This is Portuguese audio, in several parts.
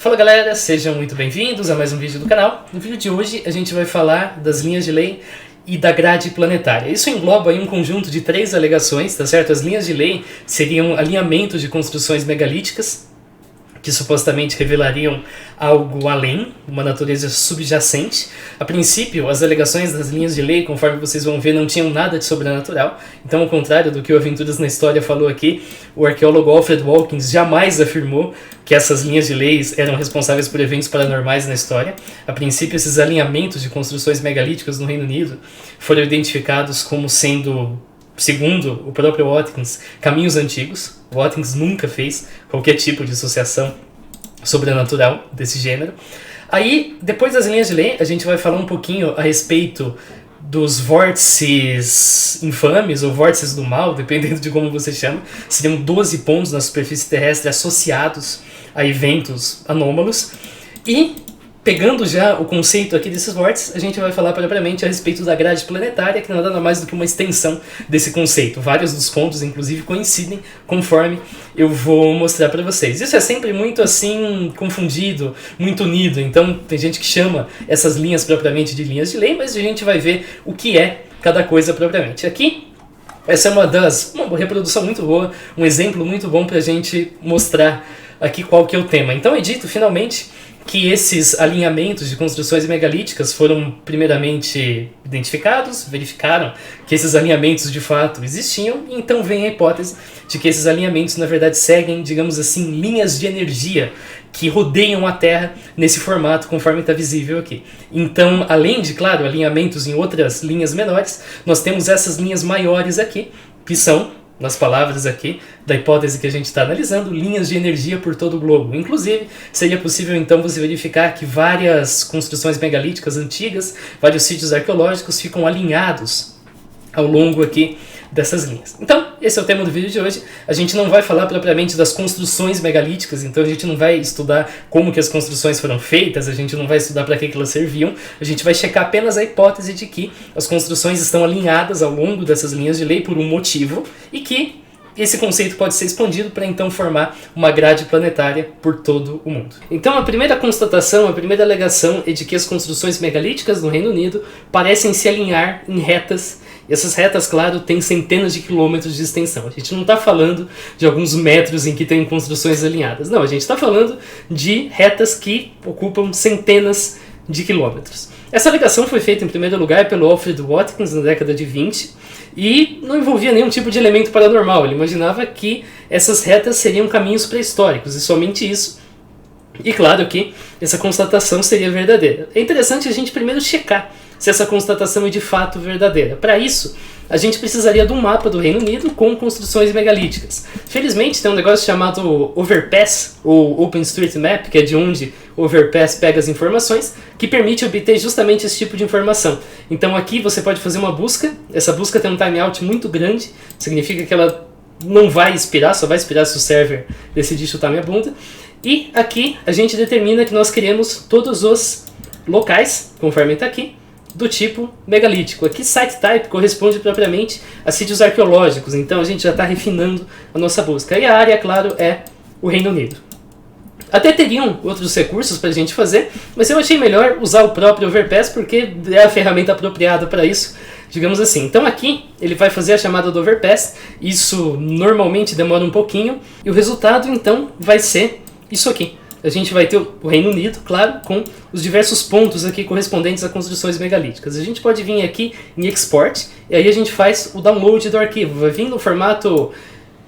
Fala galera, sejam muito bem-vindos a mais um vídeo do canal. No vídeo de hoje a gente vai falar das linhas de lei e da grade planetária. Isso engloba aí um conjunto de 3 alegações, tá certo? As linhas de lei seriam alinhamentos de construções megalíticas que supostamente revelariam algo além, uma natureza subjacente. A princípio, as alegações das linhas de lei, conforme vocês vão ver, não tinham nada de sobrenatural. Então, ao contrário do que o Aventuras na História falou aqui, o arqueólogo Alfred Watkins jamais afirmou que essas linhas de leis eram responsáveis por eventos paranormais na história. A princípio, esses alinhamentos de construções megalíticas no Reino Unido foram identificados como sendo, segundo o próprio Watkins, caminhos antigos. Watkins nunca fez qualquer tipo de associação sobrenatural desse gênero. Aí, depois das linhas de lei, a gente vai falar um pouquinho a respeito dos vórtices infames ou vórtices do mal, dependendo de como você chama. Seriam 12 pontos na superfície terrestre associados a eventos anômalos. E, pegando já o conceito aqui desses vórtices, a gente vai falar propriamente a respeito da grade planetária, que não é nada mais do que uma extensão desse conceito. Vários dos pontos, inclusive, coincidem conforme eu vou mostrar para vocês. Isso é sempre muito assim, confundido, muito unido. Então, tem gente que chama essas linhas propriamente de linhas de lei, mas a gente vai ver o que é cada coisa propriamente. Aqui, essa é uma reprodução muito boa, um exemplo muito bom para a gente mostrar aqui qual que é o tema. Então, é dito, finalmente, que esses alinhamentos de construções megalíticas foram primeiramente identificados, verificaram que esses alinhamentos de fato existiam, e então vem a hipótese de que esses alinhamentos na verdade seguem, digamos assim, linhas de energia que rodeiam a Terra nesse formato conforme está visível aqui. Então, além de, claro, alinhamentos em outras linhas menores, nós temos essas linhas maiores aqui, que são, nas palavras aqui da hipótese que a gente está analisando, linhas de energia por todo o globo. Inclusive, seria possível então você verificar que várias construções megalíticas antigas, vários sítios arqueológicos ficam alinhados ao longo aqui dessas linhas. Então, esse é o tema do vídeo de hoje. A gente não vai falar propriamente das construções megalíticas, então a gente não vai estudar como que as construções foram feitas, a gente não vai estudar para que elas serviam, a gente vai checar apenas a hipótese de que as construções estão alinhadas ao longo dessas linhas de lei por um motivo e que esse conceito pode ser expandido para então formar uma grade planetária por todo o mundo. Então a primeira constatação, a primeira alegação é de que as construções megalíticas no Reino Unido parecem se alinhar em retas. E essas retas, claro, têm centenas de quilômetros de extensão. A gente não está falando de alguns metros em que tem construções alinhadas. Não, a gente está falando de retas que ocupam centenas de quilômetros. Essa alegação foi feita em primeiro lugar pelo Alfred Watkins na década de 20 e não envolvia nenhum tipo de elemento paranormal. Ele imaginava que essas retas seriam caminhos pré-históricos e somente isso. E claro que essa constatação seria verdadeira. É interessante a gente primeiro checar se essa constatação é de fato verdadeira. Para isso, a gente precisaria de um mapa do Reino Unido com construções megalíticas. Felizmente tem um negócio chamado Overpass, ou OpenStreetMap, que é de onde o Overpass pega as informações, que permite obter justamente esse tipo de informação. Então aqui você pode fazer uma busca, essa busca tem um timeout muito grande, significa que ela não vai expirar, só vai expirar se o server decidir chutar minha bunda. E aqui a gente determina que nós queremos todos os locais, conforme está aqui, do tipo megalítico. Aqui site type corresponde propriamente a sítios arqueológicos, então a gente já está refinando a nossa busca. E a área, claro, é o Reino Unido. Até teriam outros recursos para a gente fazer, mas eu achei melhor usar o próprio Overpass porque é a ferramenta apropriada para isso, digamos assim. Então aqui ele vai fazer a chamada do Overpass, isso normalmente demora um pouquinho, e o resultado então vai ser isso aqui. A gente vai ter o Reino Unido, claro, com os diversos pontos aqui correspondentes a construções megalíticas. A gente pode vir aqui em Export, e aí a gente faz o download do arquivo. Vai vir no formato,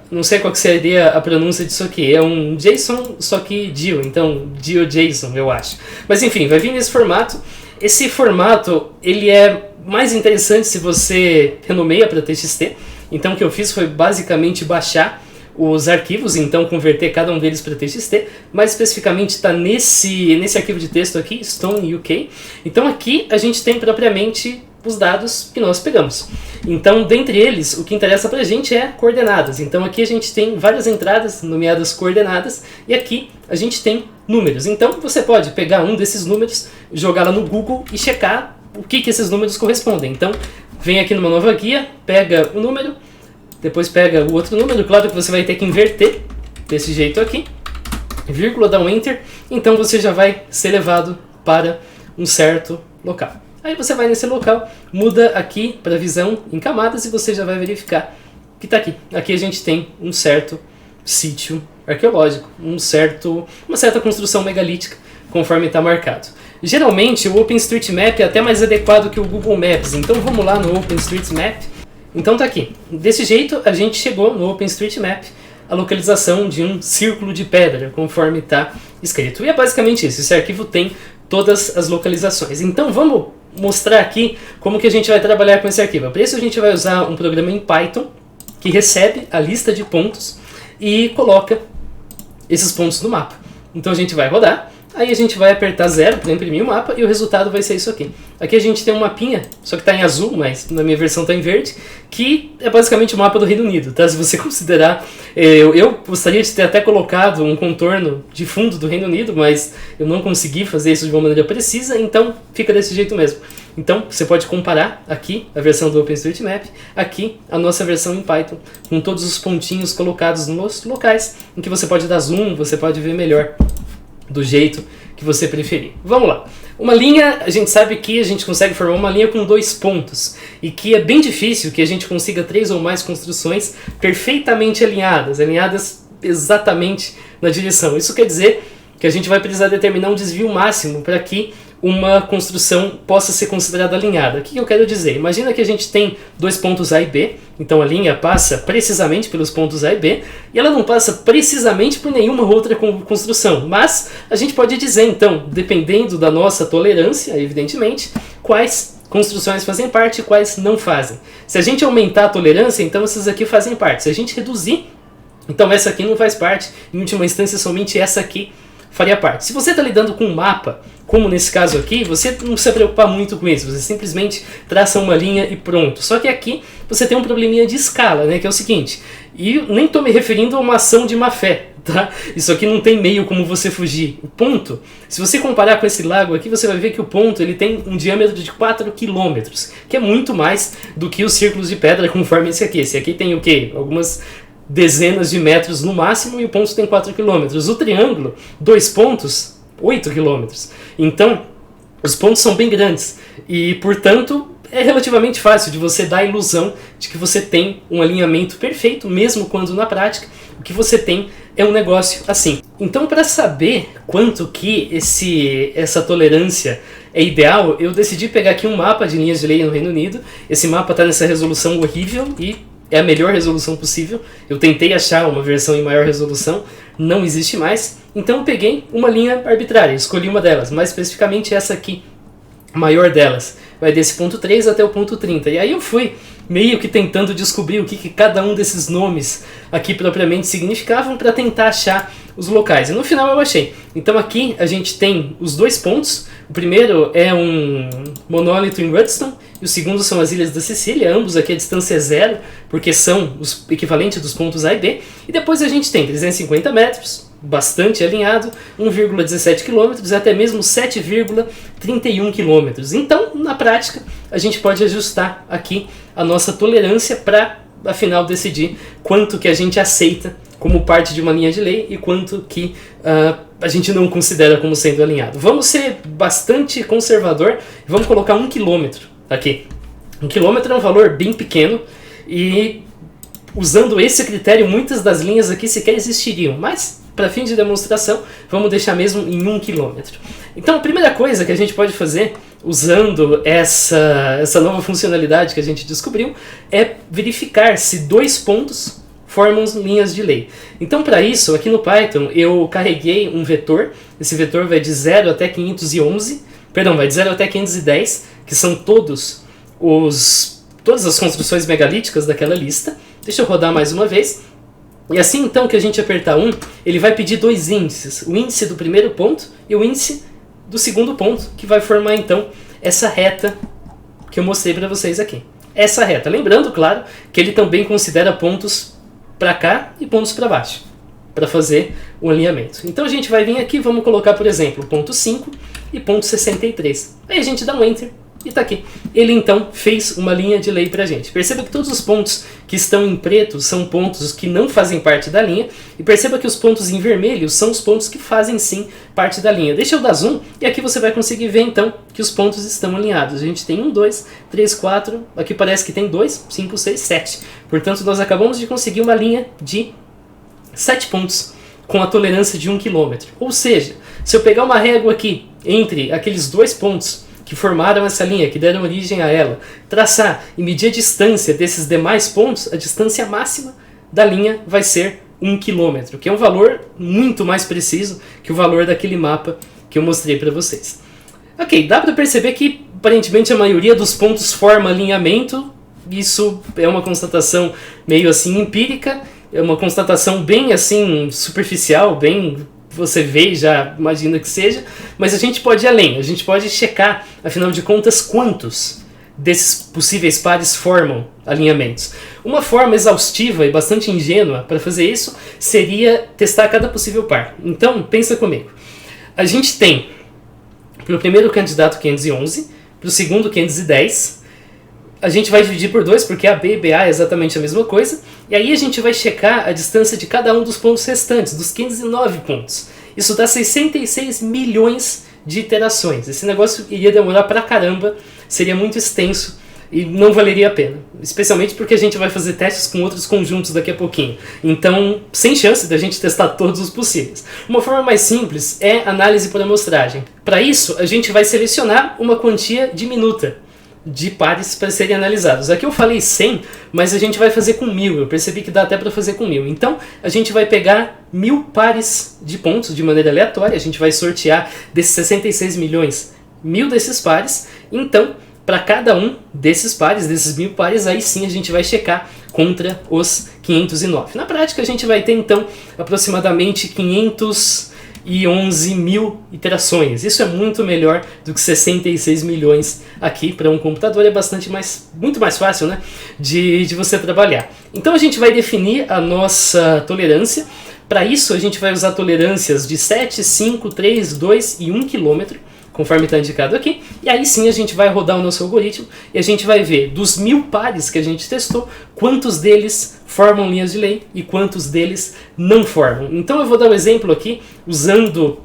não sei qual que seria a pronúncia disso aqui, é um JSON, só que DIO, então DIO-JSON, eu acho. Mas enfim, vai vir nesse formato. Esse formato, ele é mais interessante se você renomeia para TXT. Então o que eu fiz foi basicamente baixar os arquivos, então converter cada um deles para TXT, mais especificamente está nesse arquivo de texto aqui, Stone UK. Então aqui a gente tem propriamente os dados que nós pegamos. Então, dentre eles, o que interessa para a gente é coordenadas. Então aqui a gente tem várias entradas nomeadas coordenadas e aqui a gente tem números. Então você pode pegar um desses números, jogar lá no Google e checar o que esses números correspondem. Então vem aqui numa nova guia, pega o número, depois pega o outro número, claro que você vai ter que inverter desse jeito aqui, vírgula, dá um Enter, então você já vai ser levado para um certo local. Aí você vai nesse local, muda aqui para visão em camadas e você já vai verificar que está aqui. Aqui a gente tem um certo sítio arqueológico, uma certa construção megalítica, conforme está marcado. Geralmente o OpenStreetMap é até mais adequado que o Google Maps, então vamos lá no OpenStreetMap. Então tá aqui. Desse jeito a gente chegou no OpenStreetMap a localização de um círculo de pedra, conforme está escrito. E é basicamente isso, esse arquivo tem todas as localizações. Então vamos mostrar aqui como que a gente vai trabalhar com esse arquivo. Para isso a gente vai usar um programa em Python que recebe a lista de pontos e coloca esses pontos no mapa. Então a gente vai rodar, aí a gente vai apertar 0 para imprimir o mapa e o resultado vai ser isso aqui. Aqui a gente tem um mapinha, só que está em azul, mas na minha versão está em verde, que é basicamente o mapa do Reino Unido, tá? Se você considerar, eu gostaria de ter até colocado um contorno de fundo do Reino Unido, mas eu não consegui fazer isso de uma maneira precisa, então fica desse jeito mesmo. Então você pode comparar aqui a versão do OpenStreetMap, aqui a nossa versão em Python, com todos os pontinhos colocados nos locais, em que você pode dar zoom, você pode ver melhor do jeito que você preferir. Vamos lá. Uma linha, a gente sabe que a gente consegue formar uma linha com 2 pontos e que é bem difícil que a gente consiga 3 ou mais construções perfeitamente alinhadas exatamente na direção. Isso quer dizer que a gente vai precisar determinar um desvio máximo para que uma construção possa ser considerada alinhada. O que eu quero dizer? Imagina que a gente tem 2 pontos A e B, então a linha passa precisamente pelos pontos A e B, e ela não passa precisamente por nenhuma outra construção, mas a gente pode dizer, então, dependendo da nossa tolerância, evidentemente, quais construções fazem parte e quais não fazem. Se a gente aumentar a tolerância, então essas aqui fazem parte. Se a gente reduzir, então essa aqui não faz parte, em última instância somente essa aqui faria parte. Se você está lidando com um mapa, como nesse caso aqui, você não precisa preocupar muito com isso, você simplesmente traça uma linha e pronto. Só que aqui você tem um probleminha de escala, né, que é o seguinte, e nem estou me referindo a uma ação de má fé, tá? Isso aqui não tem meio como você fugir. O ponto, se você comparar com esse lago aqui, você vai ver que o ponto ele tem um diâmetro de 4 km, que é muito mais do que os círculos de pedra conforme esse aqui. Esse aqui tem o quê? Algumas dezenas de metros no máximo e o ponto tem 4 km. O triângulo, 2 pontos, 8 km. Então, os pontos são bem grandes e, portanto, é relativamente fácil de você dar a ilusão de que você tem um alinhamento perfeito, mesmo quando na prática o que você tem é um negócio assim. Então, para saber quanto que essa tolerância é ideal, eu decidi pegar aqui um mapa de linhas de lei no Reino Unido. Esse mapa está nessa resolução horrível e é a melhor resolução possível. Eu tentei achar uma versão em maior resolução, não existe mais. Então eu peguei uma linha arbitrária, escolhi uma delas, mais especificamente essa aqui, a maior delas. Vai desse ponto 3 até o ponto 30. E aí eu fui meio que tentando descobrir o que cada um desses nomes aqui propriamente significavam para tentar achar os locais. E no final eu achei. Então aqui a gente tem os 2 pontos. O primeiro é um monólito em Rudstone e o segundo são as Ilhas da Sicília. Ambos aqui a distância é 0, porque são os equivalentes dos pontos A e B. E depois a gente tem 350 metros, bastante alinhado, 1,17 km e até mesmo 7,31 km. Então, na prática, a gente pode ajustar aqui a nossa tolerância para, afinal, decidir quanto que a gente aceita como parte de uma linha de lei e quanto que a gente não considera como sendo alinhado. Vamos ser bastante conservador e vamos colocar 1 km aqui. 1 km é um valor bem pequeno e, usando esse critério, muitas das linhas aqui sequer existiriam, mas para fim de demonstração, vamos deixar mesmo em 1 km. Então, a primeira coisa que a gente pode fazer, usando essa nova funcionalidade que a gente descobriu, é verificar se 2 pontos formam linhas de lei. Então, para isso, aqui no Python, eu carreguei um vetor. Esse vetor vai de 0 até 511, vai de 0 até 510, que são todas as construções megalíticas daquela lista. Deixa eu rodar mais uma vez. E assim então que a gente apertar 1, ele vai pedir 2 índices, o índice do primeiro ponto e o índice do segundo ponto, que vai formar então essa reta que eu mostrei para vocês aqui. Essa reta, lembrando, claro, que ele também considera pontos para cá e pontos para baixo, para fazer o alinhamento. Então a gente vai vir aqui, vamos colocar, por exemplo, ponto 5 e ponto 63. Aí a gente dá um Enter E tá aqui. Ele então fez uma linha de lei pra gente. Perceba que todos os pontos que estão em preto são pontos que não fazem parte da linha. E perceba que os pontos em vermelho são os pontos que fazem sim parte da linha. Deixa eu dar zoom e aqui você vai conseguir ver então que os pontos estão alinhados. A gente tem 1, 2, 3, 4. Aqui parece que tem 2, 5, 6, 7. Portanto, nós acabamos de conseguir uma linha de 7 pontos com a tolerância de 1 km. Ou seja, se eu pegar uma régua aqui entre aqueles dois pontos que formaram essa linha, que deram origem a ela, traçar e medir a distância desses demais pontos, a distância máxima da linha vai ser 1 km, que é um valor muito mais preciso que o valor daquele mapa que eu mostrei para vocês. Ok, dá para perceber que aparentemente a maioria dos pontos forma alinhamento. Isso é uma constatação meio assim empírica, é uma constatação bem assim superficial, bem você vê e já imagina que seja, mas a gente pode ir além, a gente pode checar, afinal de contas, quantos desses possíveis pares formam alinhamentos. Uma forma exaustiva e bastante ingênua para fazer isso seria testar cada possível par. Então, pensa comigo. A gente tem, para o primeiro candidato, 511, para o segundo, 510, a gente vai dividir por 2, porque AB e BA é exatamente a mesma coisa, e aí a gente vai checar a distância de cada um dos pontos restantes, dos 509 pontos. Isso dá 66 milhões de iterações. Esse negócio iria demorar pra caramba, seria muito extenso e não valeria a pena. Especialmente porque a gente vai fazer testes com outros conjuntos daqui a pouquinho. Então, sem chance da gente testar todos os possíveis. Uma forma mais simples é análise por amostragem. Para isso, a gente vai selecionar uma quantia diminuta de pares para serem analisados. Aqui eu falei 100, mas a gente vai fazer com 1000. Eu percebi que dá até para fazer com 1000. Então, a gente vai pegar 1000 pares de pontos de maneira aleatória. A gente vai sortear desses 66 milhões, 1000 desses pares. Então, para cada um desses pares, desses 1000 pares, aí sim a gente vai checar contra os 509. Na prática, a gente vai ter, então, aproximadamente 511 mil iterações. Isso é muito melhor do que 66 milhões aqui para um computador. É muito mais fácil, né, de você trabalhar. Então a gente vai definir a nossa tolerância. Para isso a gente vai usar tolerâncias de 7, 5, 3, 2 e 1 km, conforme está indicado aqui. E aí sim a gente vai rodar o nosso algoritmo e a gente vai ver dos 1000 pares que a gente testou, quantos deles formam linhas de lei e quantos deles não formam. Então eu vou dar um exemplo aqui usando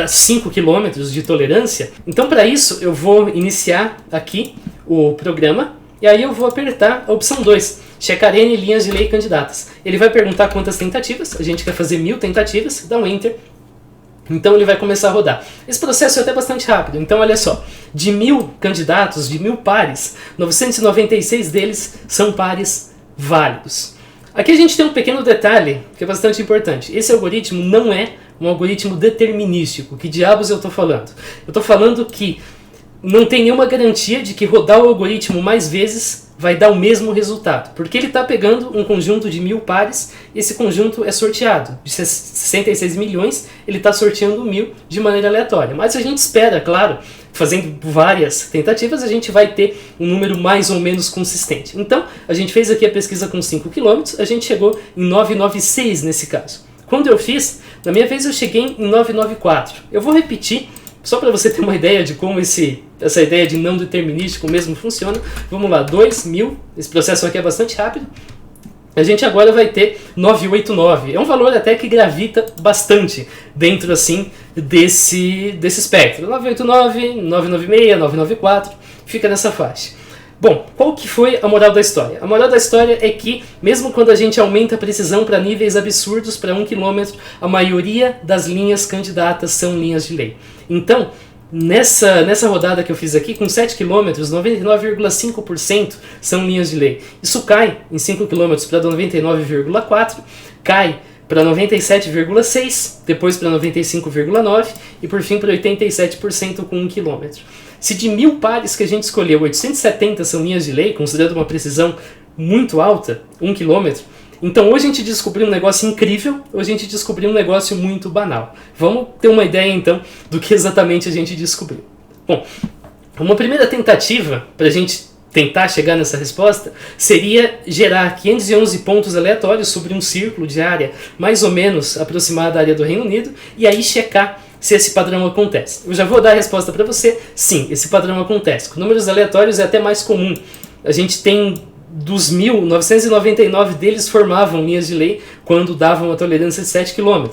5 km de tolerância. Então para isso eu vou iniciar aqui o programa e aí eu vou apertar a opção 2, checar N linhas de lei candidatas. Ele vai perguntar quantas tentativas, a gente quer fazer 1000 tentativas, dá um Enter. Então ele vai começar a rodar. Esse processo é até bastante rápido. Então olha só, de 1000 candidatos, de 1000 pares, 996 deles são pares válidos. Aqui a gente tem um pequeno detalhe que é bastante importante. Esse algoritmo não é um algoritmo determinístico. Que diabos eu estou falando? Eu estou falando que não tem nenhuma garantia de que rodar o algoritmo mais vezes vai dar o mesmo resultado, porque ele está pegando um conjunto de 1000 pares e esse conjunto é sorteado. De 66 milhões, ele está sorteando 1000 de maneira aleatória. Mas a gente espera, claro, fazendo várias tentativas, a gente vai ter um número mais ou menos consistente. Então, a gente fez aqui a pesquisa com 5 km, a gente chegou em 996 nesse caso. Quando eu fiz, na minha vez eu cheguei em 994. Eu vou repetir, só para você ter uma ideia de como essa ideia de não determinístico mesmo funciona. Vamos lá, 2000, esse processo aqui é bastante rápido. A gente agora vai ter 989. É um valor até que gravita bastante dentro assim desse espectro. 989, 996, 994, fica nessa faixa. Bom, qual que foi a moral da história? A moral da história é que, mesmo quando a gente aumenta a precisão para níveis absurdos, para 1 km, a maioria das linhas candidatas são linhas de lei. Então, nessa rodada que eu fiz aqui, com 7 km, 99,5% são linhas de lei. Isso cai em 5 km para 99,4%, cai para 97,6%, depois para 95,9% e por fim para 87% com 1 km. Se de 1000 pares que a gente escolheu, 870 são linhas de lei, considerando uma precisão muito alta, 1 km, então ou a gente descobriu um negócio incrível, ou a gente descobriu um negócio muito banal. Vamos ter uma ideia então do que exatamente a gente descobriu. Bom, uma primeira tentativa para a gente tentar chegar nessa resposta seria gerar 511 pontos aleatórios sobre um círculo de área mais ou menos aproximada da área do Reino Unido e aí checar se esse padrão acontece. Eu já vou dar a resposta para você. Sim, esse padrão acontece. Com números aleatórios é até mais comum. A gente tem dos 1.999 deles formavam linhas de lei quando davam a tolerância de 7 km.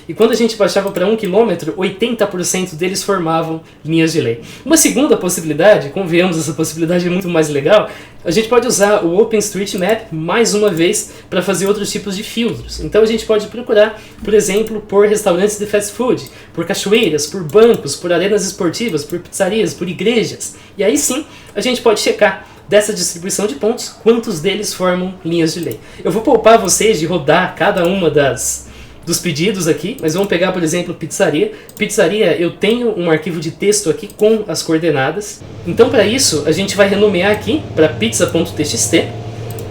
E quando a gente baixava para 1 km, 80% deles formavam linhas de lei. Uma segunda possibilidade, convenhamos, essa possibilidade é muito mais legal, a gente pode usar o OpenStreetMap mais uma vez para fazer outros tipos de filtros. Então a gente pode procurar, por exemplo, por restaurantes de fast food, por cachoeiras, por bancos, por arenas esportivas, por pizzarias, por igrejas. E aí sim, a gente pode checar dessa distribuição de pontos, quantos deles formam linhas de lei. Eu vou poupar vocês de rodar cada uma dos pedidos aqui, mas vamos pegar, por exemplo, pizzaria. Pizzaria, eu tenho um arquivo de texto aqui com as coordenadas. Então, para isso, a gente vai renomear aqui para pizza.txt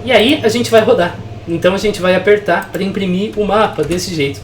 e aí a gente vai rodar. Então, a gente vai apertar para imprimir o mapa desse jeito.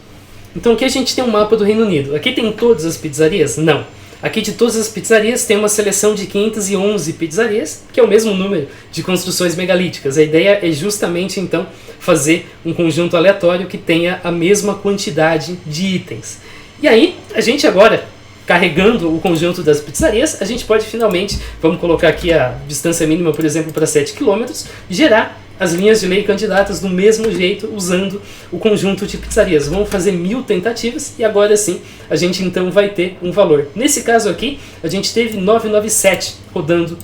Então, aqui a gente tem um mapa do Reino Unido. Aqui tem todas as pizzarias? Não. Aqui de todas as pizzarias tem uma seleção de 511 pizzarias, que é o mesmo número de construções megalíticas. A ideia é justamente então fazer um conjunto aleatório que tenha a mesma quantidade de itens. E aí, a gente agora, carregando o conjunto das pizzarias, a gente pode finalmente, vamos colocar aqui a distância mínima, por exemplo, para 7 km, gerar as linhas de lei candidatas do mesmo jeito, usando o conjunto de pizzarias. Vamos fazer 1000 tentativas e agora sim a gente então vai ter um valor. Nesse caso aqui, a gente teve 997 rodando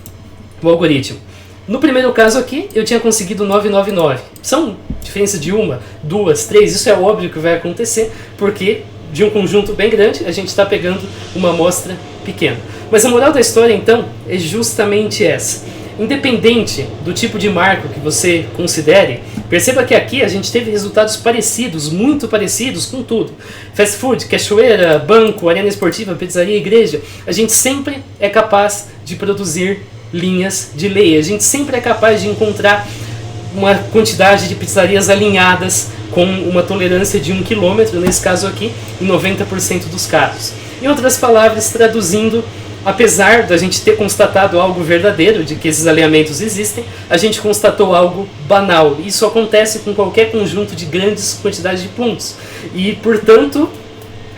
o algoritmo. No primeiro caso aqui, eu tinha conseguido 999. São diferença de 1, 2, 3, isso é óbvio que vai acontecer, porque de um conjunto bem grande, a gente está pegando uma amostra pequena. Mas a moral da história, então, é justamente essa. Independente do tipo de marco que você considere, perceba que aqui a gente teve resultados parecidos, muito parecidos com tudo. Fast food, cachoeira, banco, arena esportiva, pizzaria, igreja. A gente sempre é capaz de produzir linhas de lei. A gente sempre é capaz de encontrar uma quantidade de pizzarias alinhadas com uma tolerância de 1 km, nesse caso aqui, em 90% dos casos. Em outras palavras, traduzindo, apesar da gente ter constatado algo verdadeiro, de que esses alinhamentos existem, a gente constatou algo banal. Isso acontece com qualquer conjunto de grandes quantidades de pontos. E, portanto,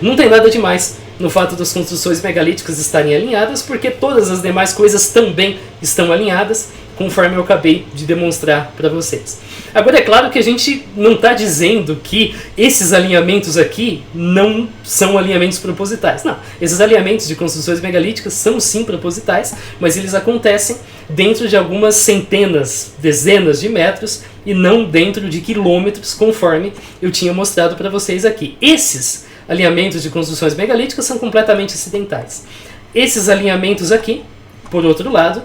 não tem nada demais no fato das construções megalíticas estarem alinhadas, porque todas as demais coisas também estão alinhadas, conforme eu acabei de demonstrar para vocês. Agora, é claro que a gente não está dizendo que esses alinhamentos aqui não são alinhamentos propositais. Não, esses alinhamentos de construções megalíticas são sim propositais, mas eles acontecem dentro de algumas centenas, dezenas de metros e não dentro de quilômetros, conforme eu tinha mostrado para vocês aqui. Esses alinhamentos de construções megalíticas são completamente acidentais. Esses alinhamentos aqui, por outro lado,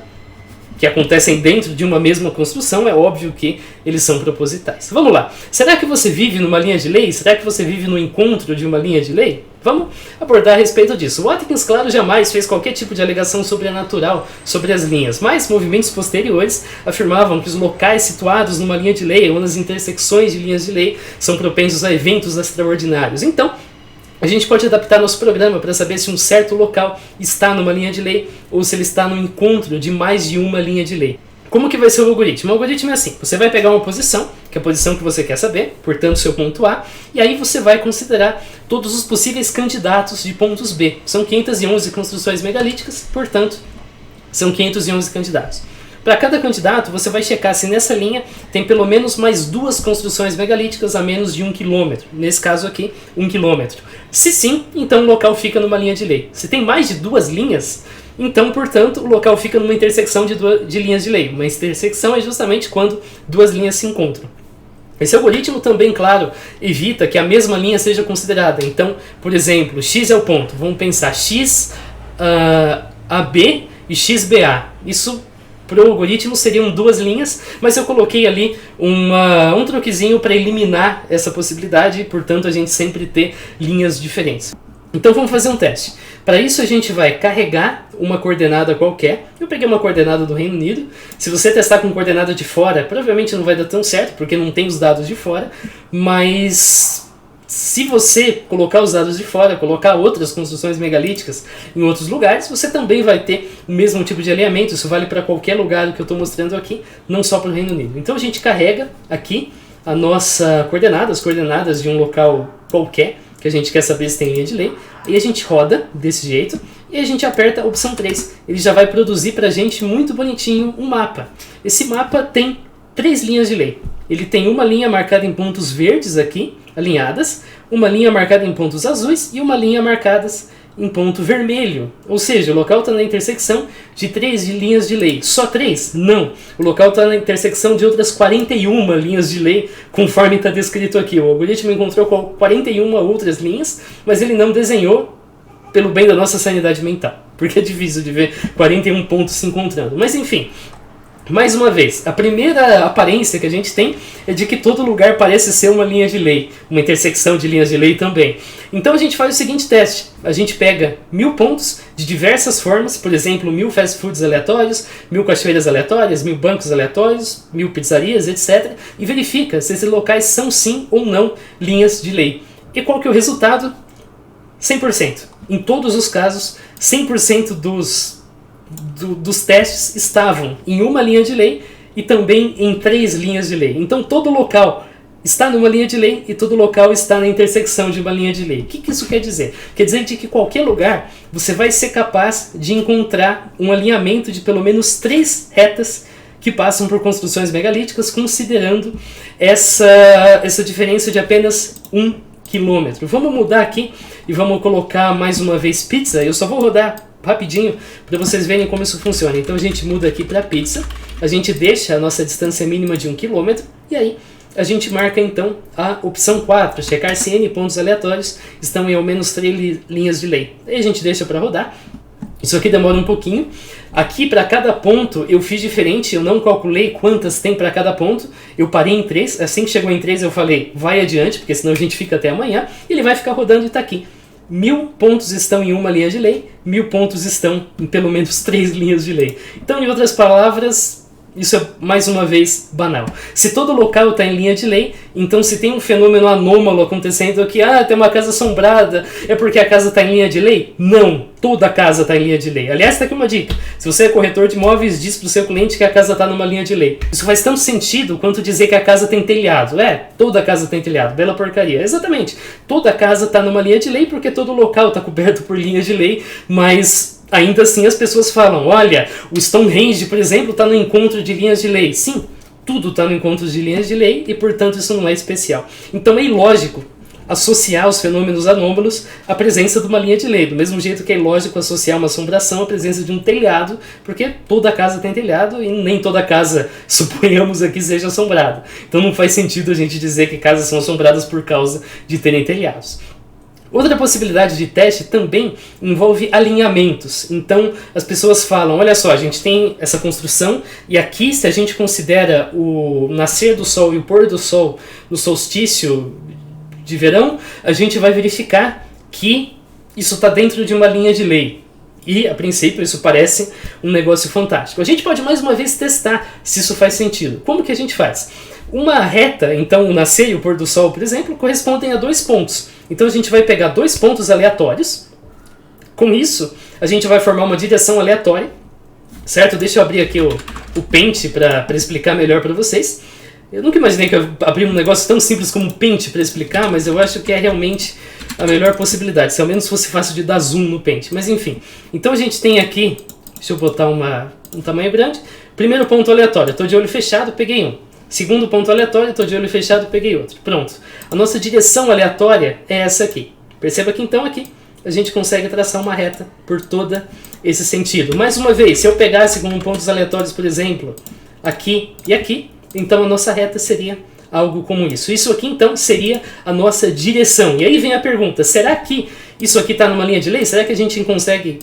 que acontecem dentro de uma mesma construção, é óbvio que eles são propositais. Vamos lá. Será que você vive numa linha de lei? Será que você vive no encontro de uma linha de lei? Vamos abordar a respeito disso. Watkins, claro, jamais fez qualquer tipo de alegação sobrenatural sobre as linhas, mas movimentos posteriores afirmavam que os locais situados numa linha de lei ou nas intersecções de linhas de lei são propensos a eventos extraordinários. Então, a gente pode adaptar nosso programa para saber se um certo local está numa linha de lei ou se ele está no encontro de mais de uma linha de lei. Como que vai ser o algoritmo? O algoritmo é assim, você vai pegar uma posição, que é a posição que você quer saber, portanto seu ponto A, e aí você vai considerar todos os possíveis candidatos de pontos B. São 511 construções megalíticas, portanto são 511 candidatos. Para cada candidato, você vai checar se nessa linha tem pelo menos mais 2 construções megalíticas a menos de 1 km. Nesse caso aqui, 1 km. Se sim, então o local fica numa linha de lei. Se tem mais de 2 linhas, então, portanto, o local fica numa intersecção de linhas de lei. Uma intersecção é justamente quando 2 linhas se encontram. Esse algoritmo também, claro, evita que a mesma linha seja considerada. Então, por exemplo, x é o ponto. Vamos pensar x AB e xBA. Isso para o algoritmo seriam 2 linhas, mas eu coloquei ali um truquezinho para eliminar essa possibilidade e, portanto, a gente sempre ter linhas diferentes. Então vamos fazer um teste. Para isso a gente vai carregar uma coordenada qualquer. Eu peguei uma coordenada do Reino Unido. Se você testar com coordenada de fora, provavelmente não vai dar tão certo, porque não tem os dados de fora, mas se você colocar os dados de fora, colocar outras construções megalíticas em outros lugares, você também vai ter o mesmo tipo de alinhamento. Isso vale para qualquer lugar que eu estou mostrando aqui, não só para o Reino Unido. Então a gente carrega aqui a nossa coordenada, as coordenadas de um local qualquer que que a gente quer saber se tem linha de lei, e a gente roda desse jeito, e a gente aperta a opção 3. Ele já vai produzir pra gente muito bonitinho um mapa. Esse mapa tem 3 linhas de lei. Ele tem uma linha marcada em pontos verdes aqui, alinhadas, uma linha marcada em pontos azuis e uma linha marcada em ponto vermelho. Ou seja, o local está na intersecção de 3 linhas de lei. Só 3? Não. O local está na intersecção de outras 41 linhas de lei, conforme está descrito aqui. O algoritmo encontrou 41 outras linhas, mas ele não desenhou pelo bem da nossa sanidade mental, porque é difícil de ver 41 pontos se encontrando. Mas enfim, mais uma vez, a primeira aparência que a gente tem é de que todo lugar parece ser uma linha de lei, uma intersecção de linhas de lei também. Então a gente faz o seguinte teste: a gente pega 1000 pontos de diversas formas, por exemplo, 1000 fast foods aleatórios, 1000 cachoeiras aleatórias, 1000 bancos aleatórios, 1000 pizzarias, etc. e verifica se esses locais são sim ou não linhas de lei. E qual que é o resultado? 100%. Em todos os casos, 100% dos testes estavam em uma linha de lei e também em 3 linhas de lei. Então todo local está numa linha de lei e todo local está na intersecção de uma linha de lei. O que isso quer dizer? Quer dizer de que qualquer lugar você vai ser capaz de encontrar um alinhamento de pelo menos 3 retas que passam por construções megalíticas, considerando essa diferença de apenas 1 quilômetro. Vamos mudar aqui e vamos colocar mais uma vez pizza. Eu só vou rodar rapidinho para vocês verem como isso funciona. Então a gente muda aqui para pizza, a gente deixa a nossa distância mínima de 1 km e aí a gente marca então a opção 4, checar se N pontos aleatórios estão em ao menos 3 linhas de lei. Aí a gente deixa para rodar. Isso aqui demora um pouquinho. Aqui para cada ponto eu fiz diferente, eu não calculei quantas tem para cada ponto, eu parei em 3, assim que chegou em 3 eu falei vai adiante, porque senão a gente fica até amanhã, e ele vai ficar rodando e está aqui. 1000 pontos estão em uma linha de lei, 1000 pontos estão em pelo menos 3 linhas de lei. Então, em outras palavras, isso é mais uma vez banal. Se todo local está em linha de lei, então se tem um fenômeno anômalo acontecendo aqui, tem uma casa assombrada, é porque a casa está em linha de lei? Não, toda casa está em linha de lei. Aliás, está aqui uma dica: se você é corretor de imóveis, diz para o seu cliente que a casa está numa linha de lei. Isso faz tanto sentido quanto dizer que a casa tem telhado. Toda casa tem telhado, bela porcaria. Exatamente, toda casa está numa linha de lei porque todo local está coberto por linhas de lei, mas ainda assim as pessoas falam, olha, o Stonehenge, por exemplo, está no encontro de linhas de lei. Sim, tudo está no encontro de linhas de lei e, portanto, isso não é especial. Então é ilógico associar os fenômenos anômalos à presença de uma linha de lei, do mesmo jeito que é ilógico associar uma assombração à presença de um telhado, porque toda casa tem telhado e nem toda casa, suponhamos aqui, seja assombrada. Então não faz sentido a gente dizer que casas são assombradas por causa de terem telhados. Outra possibilidade de teste também envolve alinhamentos. Então as pessoas falam, olha só, a gente tem essa construção e aqui, se a gente considera o nascer do sol e o pôr do sol no solstício de verão, a gente vai verificar que isso está dentro de uma linha de lei. E, a princípio, isso parece um negócio fantástico. A gente pode mais uma vez testar se isso faz sentido. Como que a gente faz? Uma reta, então o nascer e o pôr do sol, por exemplo, correspondem a 2 pontos. Então a gente vai pegar 2 pontos aleatórios. Com isso, a gente vai formar uma direção aleatória. Certo? Deixa eu abrir aqui o Paint para explicar melhor para vocês. Eu nunca imaginei que eu abri um negócio tão simples como Paint para explicar, mas eu acho que é realmente a melhor possibilidade, se ao menos fosse fácil de dar zoom no Paint. Mas enfim, então a gente tem aqui, deixa eu botar um tamanho grande. Primeiro ponto aleatório, estou de olho fechado, peguei um. Segundo ponto aleatório, estou de olho fechado, peguei outro. Pronto. A nossa direção aleatória é essa aqui. Perceba que então aqui a gente consegue traçar uma reta por todo esse sentido. Mais uma vez, se eu pegasse como pontos aleatórios, por exemplo, aqui e aqui, então a nossa reta seria algo como isso. Isso aqui então seria a nossa direção. E aí vem a pergunta, será que isso aqui está numa linha de lei? Será que a gente consegue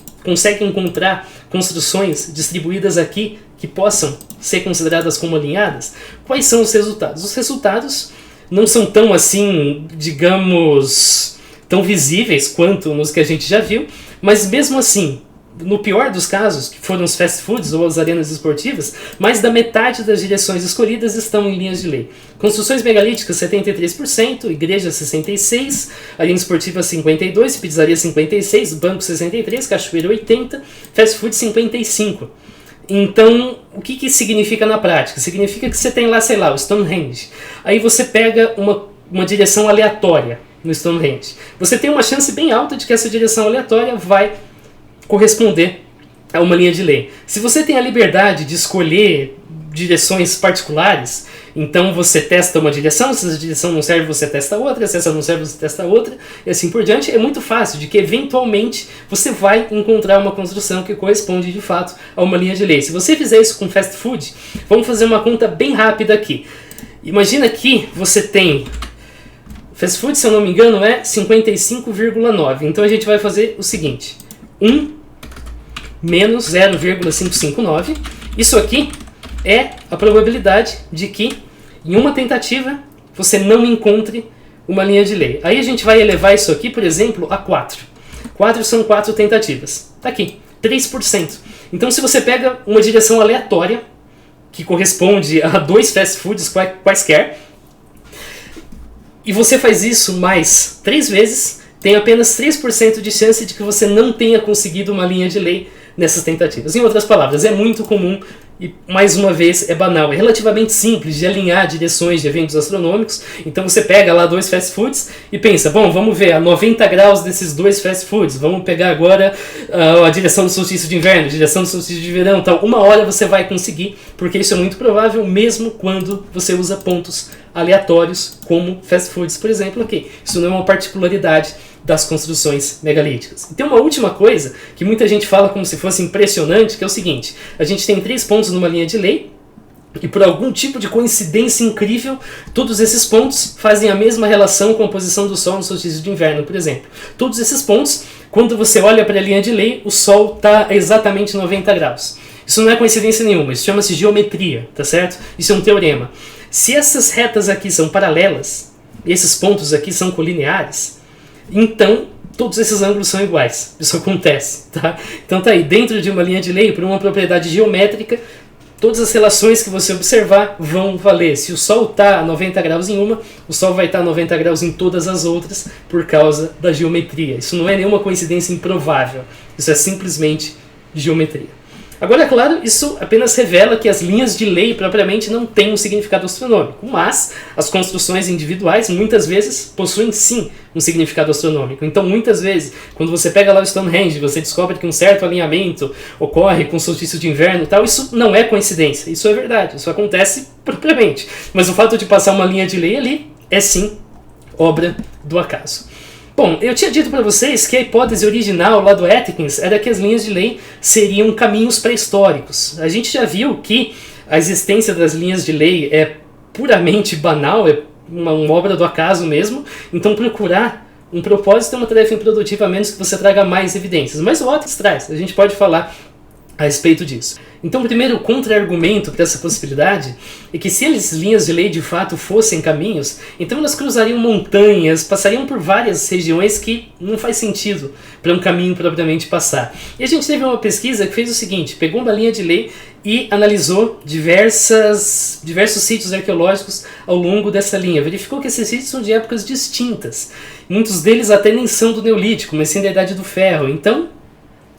encontrar construções distribuídas aqui que possam ser consideradas como alinhadas? Quais são os resultados? Os resultados não são tão assim, digamos, tão visíveis quanto nos que a gente já viu, mas mesmo assim, no pior dos casos, que foram os fast foods ou as arenas esportivas, mais da metade das direções escolhidas estão em linhas de lei. Construções megalíticas, 73%, igrejas, 66%, arena esportiva, 52%, pizzaria, 56%, banco, 63%, cachoeira, 80%, fast food, 55%. Então, o que isso significa na prática? Significa que você tem lá, sei lá, o Stonehenge. Aí você pega uma direção aleatória. no Stonehenge. Você tem uma chance bem alta de que essa direção aleatória vai corresponder a uma linha de lei. Se você tem a liberdade de escolher direções particulares, então você testa uma direção, se essa direção não serve, você testa outra, se essa não serve, você testa outra, e assim por diante. É muito fácil de que eventualmente você vai encontrar uma construção que corresponde de fato a uma linha de lei. Se você fizer isso com fast food, vamos fazer uma conta bem rápida aqui. Imagina que você tem... Fast food, se eu não me engano, é 55,9. Então a gente vai fazer o seguinte: 1 menos 0,559. Isso aqui é a probabilidade de que em uma tentativa você não encontre uma linha de lei. Aí a gente vai elevar isso aqui, por exemplo, a 4. 4 são 4 tentativas. Tá aqui, 3%. Então se você pega uma direção aleatória, que corresponde a 2 fast foods quaisquer, e você faz isso mais 3 vezes, tem apenas 3% de chance de que você não tenha conseguido uma linha de lei nessas tentativas. Em outras palavras, é muito comum e, mais uma vez, é banal. É relativamente simples de alinhar direções de eventos astronômicos. Então você pega lá 2 fast foods e pensa, bom, vamos ver a 90 graus desses 2 fast foods. Vamos pegar agora a direção do solstício de inverno, a direção do solstício de verão. Então, uma hora você vai conseguir, porque isso é muito provável, mesmo quando você usa pontos aleatórios, como fast foods, por exemplo, aqui. Isso não é uma particularidade das construções megalíticas. E tem uma última coisa que muita gente fala como se fosse impressionante, que é o seguinte: a gente tem 3 pontos numa linha de lei, e por algum tipo de coincidência incrível, todos esses pontos fazem a mesma relação com a posição do Sol no solstício de inverno, por exemplo. Todos esses pontos, quando você olha para a linha de lei, o Sol está a exatamente 90 graus. Isso não é coincidência nenhuma, isso chama-se geometria, tá certo? Isso é um teorema. Se essas retas aqui são paralelas, e esses pontos aqui são colineares, então todos esses ângulos são iguais. Isso acontece, tá? Então tá aí, dentro de uma linha de lei, por uma propriedade geométrica, todas as relações que você observar vão valer. Se o Sol está a 90 graus em uma, o Sol vai estar a 90 graus em todas as outras, por causa da geometria. Isso não é nenhuma coincidência improvável, isso é simplesmente geometria. Agora, é claro, isso apenas revela que as linhas de lei propriamente não têm um significado astronômico, mas as construções individuais muitas vezes possuem sim um significado astronômico. Então, muitas vezes, quando você pega lá o Stonehenge, você descobre que um certo alinhamento ocorre com o solstício de inverno e tal, isso não é coincidência, isso é verdade, isso acontece propriamente. Mas o fato de passar uma linha de lei ali é sim obra do acaso. Bom, eu tinha dito para vocês que a hipótese original lá do Atkins era que as linhas de lei seriam caminhos pré-históricos. A gente já viu que a existência das linhas de lei é puramente banal, é uma obra do acaso mesmo, então procurar um propósito é uma tarefa improdutiva, a menos que você traga mais evidências. Mas o Atkins traz, a gente pode falar a respeito disso. Então, o primeiro contra-argumento para essa possibilidade é que se as linhas de lei de fato fossem caminhos, então elas cruzariam montanhas, passariam por várias regiões que não faz sentido para um caminho propriamente passar. E a gente teve uma pesquisa que fez o seguinte: pegou uma linha de lei e analisou diversos sítios arqueológicos ao longo dessa linha. Verificou que esses sítios são de épocas distintas. Muitos deles até nem são do Neolítico, mas sim da Idade do Ferro. Então,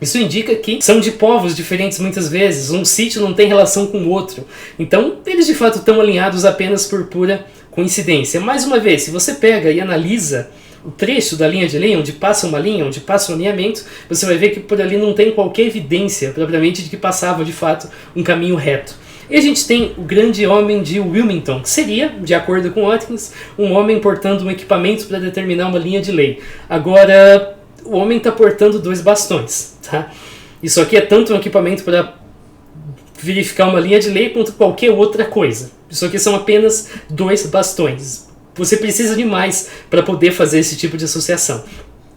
isso indica que são de povos diferentes muitas vezes, um sítio não tem relação com o outro. Então, eles de fato estão alinhados apenas por pura coincidência. Mais uma vez, se você pega e analisa o trecho da linha de lei, onde passa uma linha, onde passa um alinhamento, você vai ver que por ali não tem qualquer evidência propriamente de que passava de fato um caminho reto. E a gente tem o grande homem de Wilmington, que seria, de acordo com Atkins, um homem portando um equipamento para determinar uma linha de lei. Agora, o homem está portando 2 bastões, tá? Isso aqui é tanto um equipamento para verificar uma linha de lei quanto qualquer outra coisa. Isso aqui são apenas 2 bastões. Você precisa de mais para poder fazer esse tipo de associação.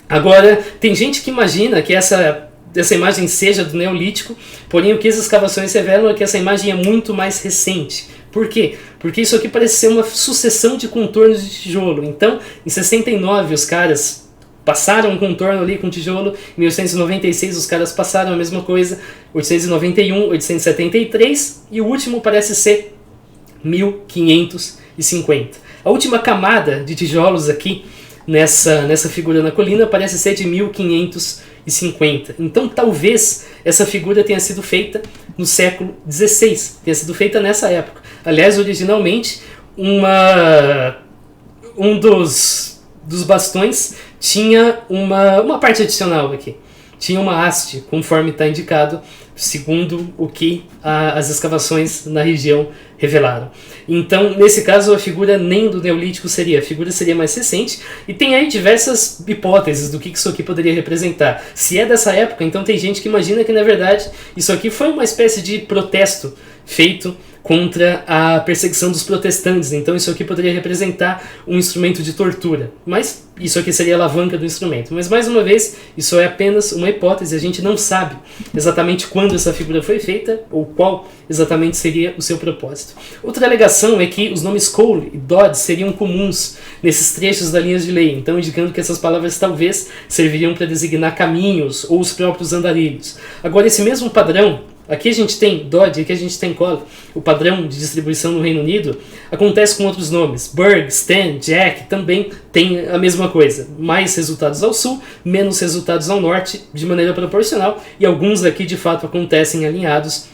Agora, tem gente que imagina que essa imagem seja do Neolítico, porém o que as escavações revelam é que essa imagem é muito mais recente. Por quê? Porque isso aqui parece ser uma sucessão de contornos de tijolo. Então, em 69 os caras passaram um contorno ali com tijolo, em 1896 os caras passaram a mesma coisa, 891, 873 e o último parece ser 1550. A última camada de tijolos aqui nessa figura na colina parece ser de 1550. Então talvez essa figura tenha sido feita no século XVI, tenha sido feita nessa época. Aliás, originalmente um dos dos bastões tinha uma parte adicional aqui. Tinha uma haste, conforme está indicado, segundo o que as escavações na região revelaram. Então, nesse caso, a figura nem do Neolítico seria, a figura seria mais recente, e tem aí diversas hipóteses do que isso aqui poderia representar. Se é dessa época, então tem gente que imagina que, na verdade, isso aqui foi uma espécie de protesto feito contra a perseguição dos protestantes. Então isso aqui poderia representar um instrumento de tortura. Mas isso aqui seria a alavanca do instrumento. Mas mais uma vez, isso é apenas uma hipótese. A gente não sabe exatamente quando essa figura foi feita ou qual exatamente seria o seu propósito. Outra alegação é que os nomes Cole e Dodd seriam comuns nesses trechos da linha de lei. Então indicando que essas palavras talvez serviriam para designar caminhos ou os próprios andarilhos. Agora esse mesmo padrão, aqui a gente tem Dodd, aqui a gente tem Cole. O padrão de distribuição no Reino Unido acontece com outros nomes. Berg, Stan, Jack também tem a mesma coisa. Mais resultados ao sul, menos resultados ao norte, de maneira proporcional. E alguns aqui de fato acontecem alinhados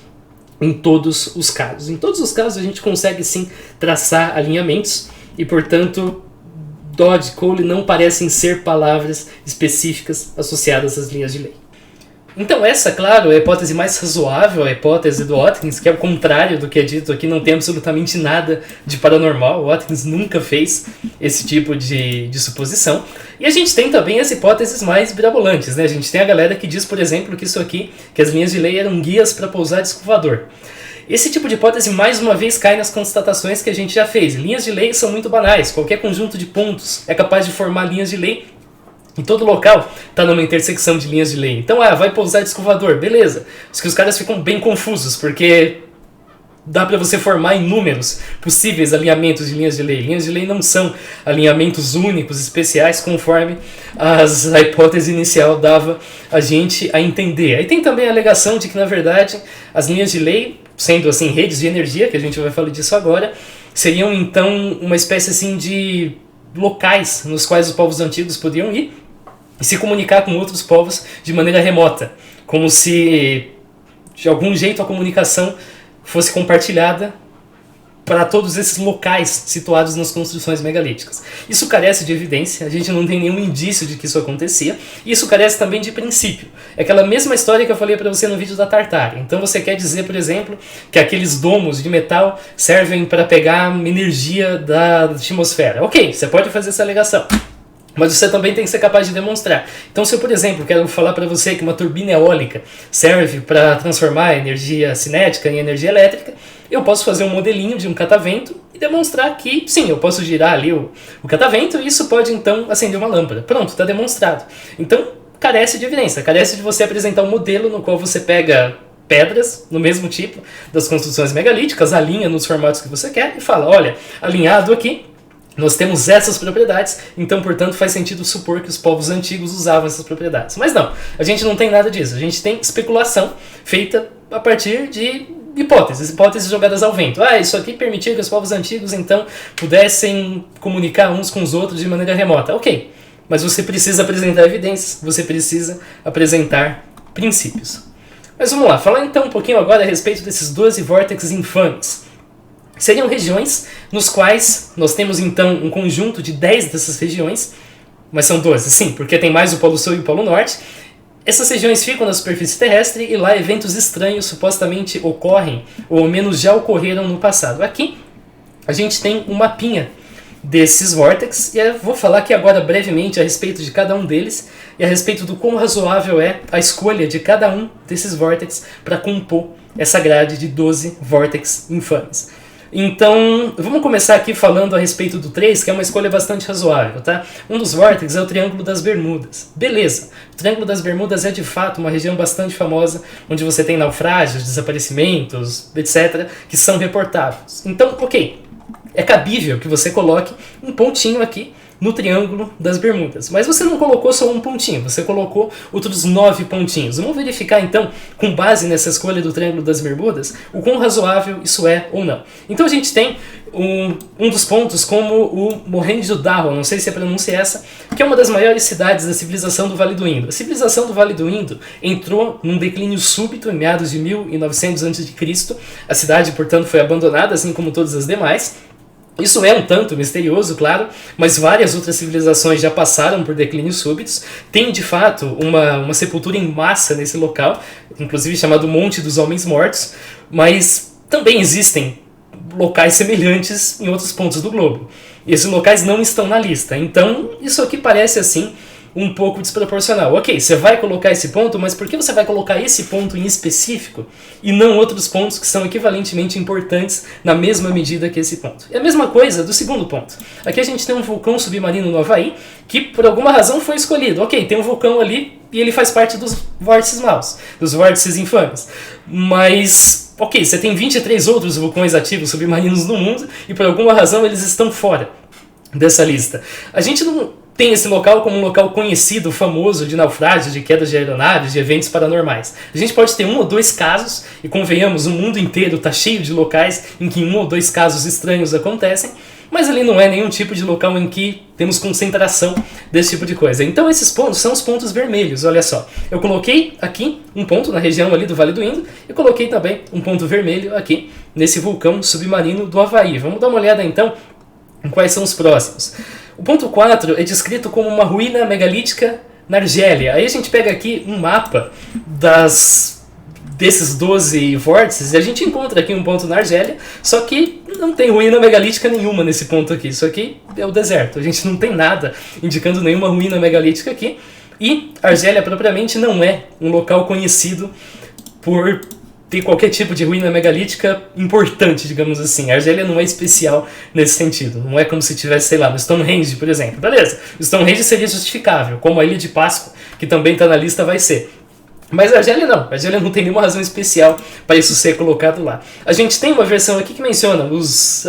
em todos os casos. Em todos os casos a gente consegue sim traçar alinhamentos e, portanto, Dodd e Cole não parecem ser palavras específicas associadas às linhas de lei. Então essa, claro, é a hipótese mais razoável, a hipótese do Watkins, que é o contrário do que é dito aqui, não tem absolutamente nada de paranormal. O Watkins nunca fez esse tipo de suposição. E a gente tem também as hipóteses mais mirabolantes, né? A gente tem a galera que diz, por exemplo, que isso aqui, que as linhas de lei eram guias para pousar de escovador. Esse tipo de hipótese, mais uma vez, cai nas constatações que a gente já fez. Linhas de lei são muito banais, qualquer conjunto de pontos é capaz de formar linhas de lei. Em todo local está numa intersecção de linhas de lei. Então, vai pousar de escovador, beleza. Os caras ficam bem confusos, porque dá para você formar inúmeros possíveis alinhamentos de linhas de lei. Linhas de lei não são alinhamentos únicos, especiais, conforme a hipótese inicial dava a gente a entender. Aí tem também a alegação de que, na verdade, as linhas de lei, sendo assim redes de energia, que a gente vai falar disso agora, seriam então uma espécie assim de locais nos quais os povos antigos podiam ir e se comunicar com outros povos de maneira remota, como se de algum jeito a comunicação fosse compartilhada para todos esses locais situados nas construções megalíticas. Isso carece de evidência, a gente não tem nenhum indício de que isso acontecia, e isso carece também de princípio. É aquela mesma história que eu falei para você no vídeo da Tartária. Então você quer dizer, por exemplo, que aqueles domos de metal servem para pegar energia da atmosfera. Ok, você pode fazer essa alegação, mas você também tem que ser capaz de demonstrar. Então, se eu, por exemplo, quero falar para você que uma turbina eólica serve para transformar a energia cinética em energia elétrica, eu posso fazer um modelinho de um catavento e demonstrar que, sim, eu posso girar ali o catavento e isso pode, então, acender uma lâmpada. Pronto, está demonstrado. Então, carece de evidência, carece de você apresentar um modelo no qual você pega pedras, no mesmo tipo das construções megalíticas, alinha nos formatos que você quer e fala, olha, alinhado aqui, nós temos essas propriedades, então, portanto, faz sentido supor que os povos antigos usavam essas propriedades. Mas não, a gente não tem nada disso. A gente tem especulação feita a partir de hipóteses jogadas ao vento. Isso aqui permitia que os povos antigos, então, pudessem comunicar uns com os outros de maneira remota. Ok, mas você precisa apresentar evidências, você precisa apresentar princípios. Mas vamos lá, falar então um pouquinho agora a respeito desses 12 vórtices infames. Seriam regiões nos quais nós temos então um conjunto de 10 dessas regiões, mas são 12, sim, porque tem mais o Polo Sul e o Polo Norte. Essas regiões ficam na superfície terrestre e lá eventos estranhos supostamente ocorrem, ou ao menos já ocorreram no passado. Aqui a gente tem um mapinha desses vórtices e eu vou falar aqui agora brevemente a respeito de cada um deles e a respeito do quão razoável é a escolha de cada um desses vórtices para compor essa grade de 12 vórtices infames. Então, vamos começar aqui falando a respeito do 3, que é uma escolha bastante razoável, tá? Um dos vórtices é o Triângulo das Bermudas. Beleza, o Triângulo das Bermudas é de fato uma região bastante famosa, onde você tem naufrágios, desaparecimentos, etc., que são reportados. Então, ok, é cabível que você coloque um pontinho aqui no Triângulo das Bermudas. Mas você não colocou só um pontinho, você colocou outros 9 pontinhos. Vamos verificar então, com base nessa escolha do Triângulo das Bermudas, o quão razoável isso é ou não. Então a gente tem um dos pontos como o Mohenjo-Daro, não sei se a pronúncia é essa, que é uma das maiores cidades da civilização do Vale do Indo. A civilização do Vale do Indo entrou num declínio súbito em meados de 1900 a.C. A cidade, portanto, foi abandonada, assim como todas as demais. Isso é um tanto misterioso, claro, mas várias outras civilizações já passaram por declínios súbitos. Tem, de fato, uma sepultura em massa nesse local, inclusive chamado Monte dos Homens Mortos, mas também existem locais semelhantes em outros pontos do globo. E esses locais não estão na lista, então isso aqui parece, assim, um pouco desproporcional. Ok, você vai colocar esse ponto, mas por que você vai colocar esse ponto em específico e não outros pontos que são equivalentemente importantes na mesma medida que esse ponto? É a mesma coisa do segundo ponto. Aqui a gente tem um vulcão submarino no Havaí que por alguma razão foi escolhido. Ok, tem um vulcão ali e ele faz parte dos vórtices maus, dos vórtices infames. Mas, ok, você tem 23 outros vulcões ativos submarinos no mundo e por alguma razão eles estão fora dessa lista. A gente não tem esse local como um local conhecido, famoso de naufrágios, de quedas de aeronaves, de eventos paranormais. A gente pode ter 1 ou 2 casos, e convenhamos, o mundo inteiro está cheio de locais em que 1 ou 2 casos estranhos acontecem, mas ali não é nenhum tipo de local em que temos concentração desse tipo de coisa. Então esses pontos são os pontos vermelhos, olha só. Eu coloquei aqui um ponto na região ali do Vale do Indo, e coloquei também um ponto vermelho aqui nesse vulcão submarino do Havaí. Vamos dar uma olhada então em quais são os próximos. O ponto 4 é descrito como uma ruína megalítica na Argélia. Aí a gente pega aqui um mapa desses 12 vórtices e a gente encontra aqui um ponto na Argélia, só que não tem ruína megalítica nenhuma nesse ponto aqui. Isso aqui é o deserto. A gente não tem nada indicando nenhuma ruína megalítica aqui. E a Argélia propriamente não é um local conhecido por ter qualquer tipo de ruína megalítica importante, digamos assim. A Argélia não é especial nesse sentido. Não é como se tivesse, sei lá, no Stonehenge, por exemplo. Beleza, o Stonehenge seria justificável, como a Ilha de Páscoa, que também está na lista, vai ser. Mas a Argélia não. A Argélia não tem nenhuma razão especial para isso ser colocado lá. A gente tem uma versão aqui que menciona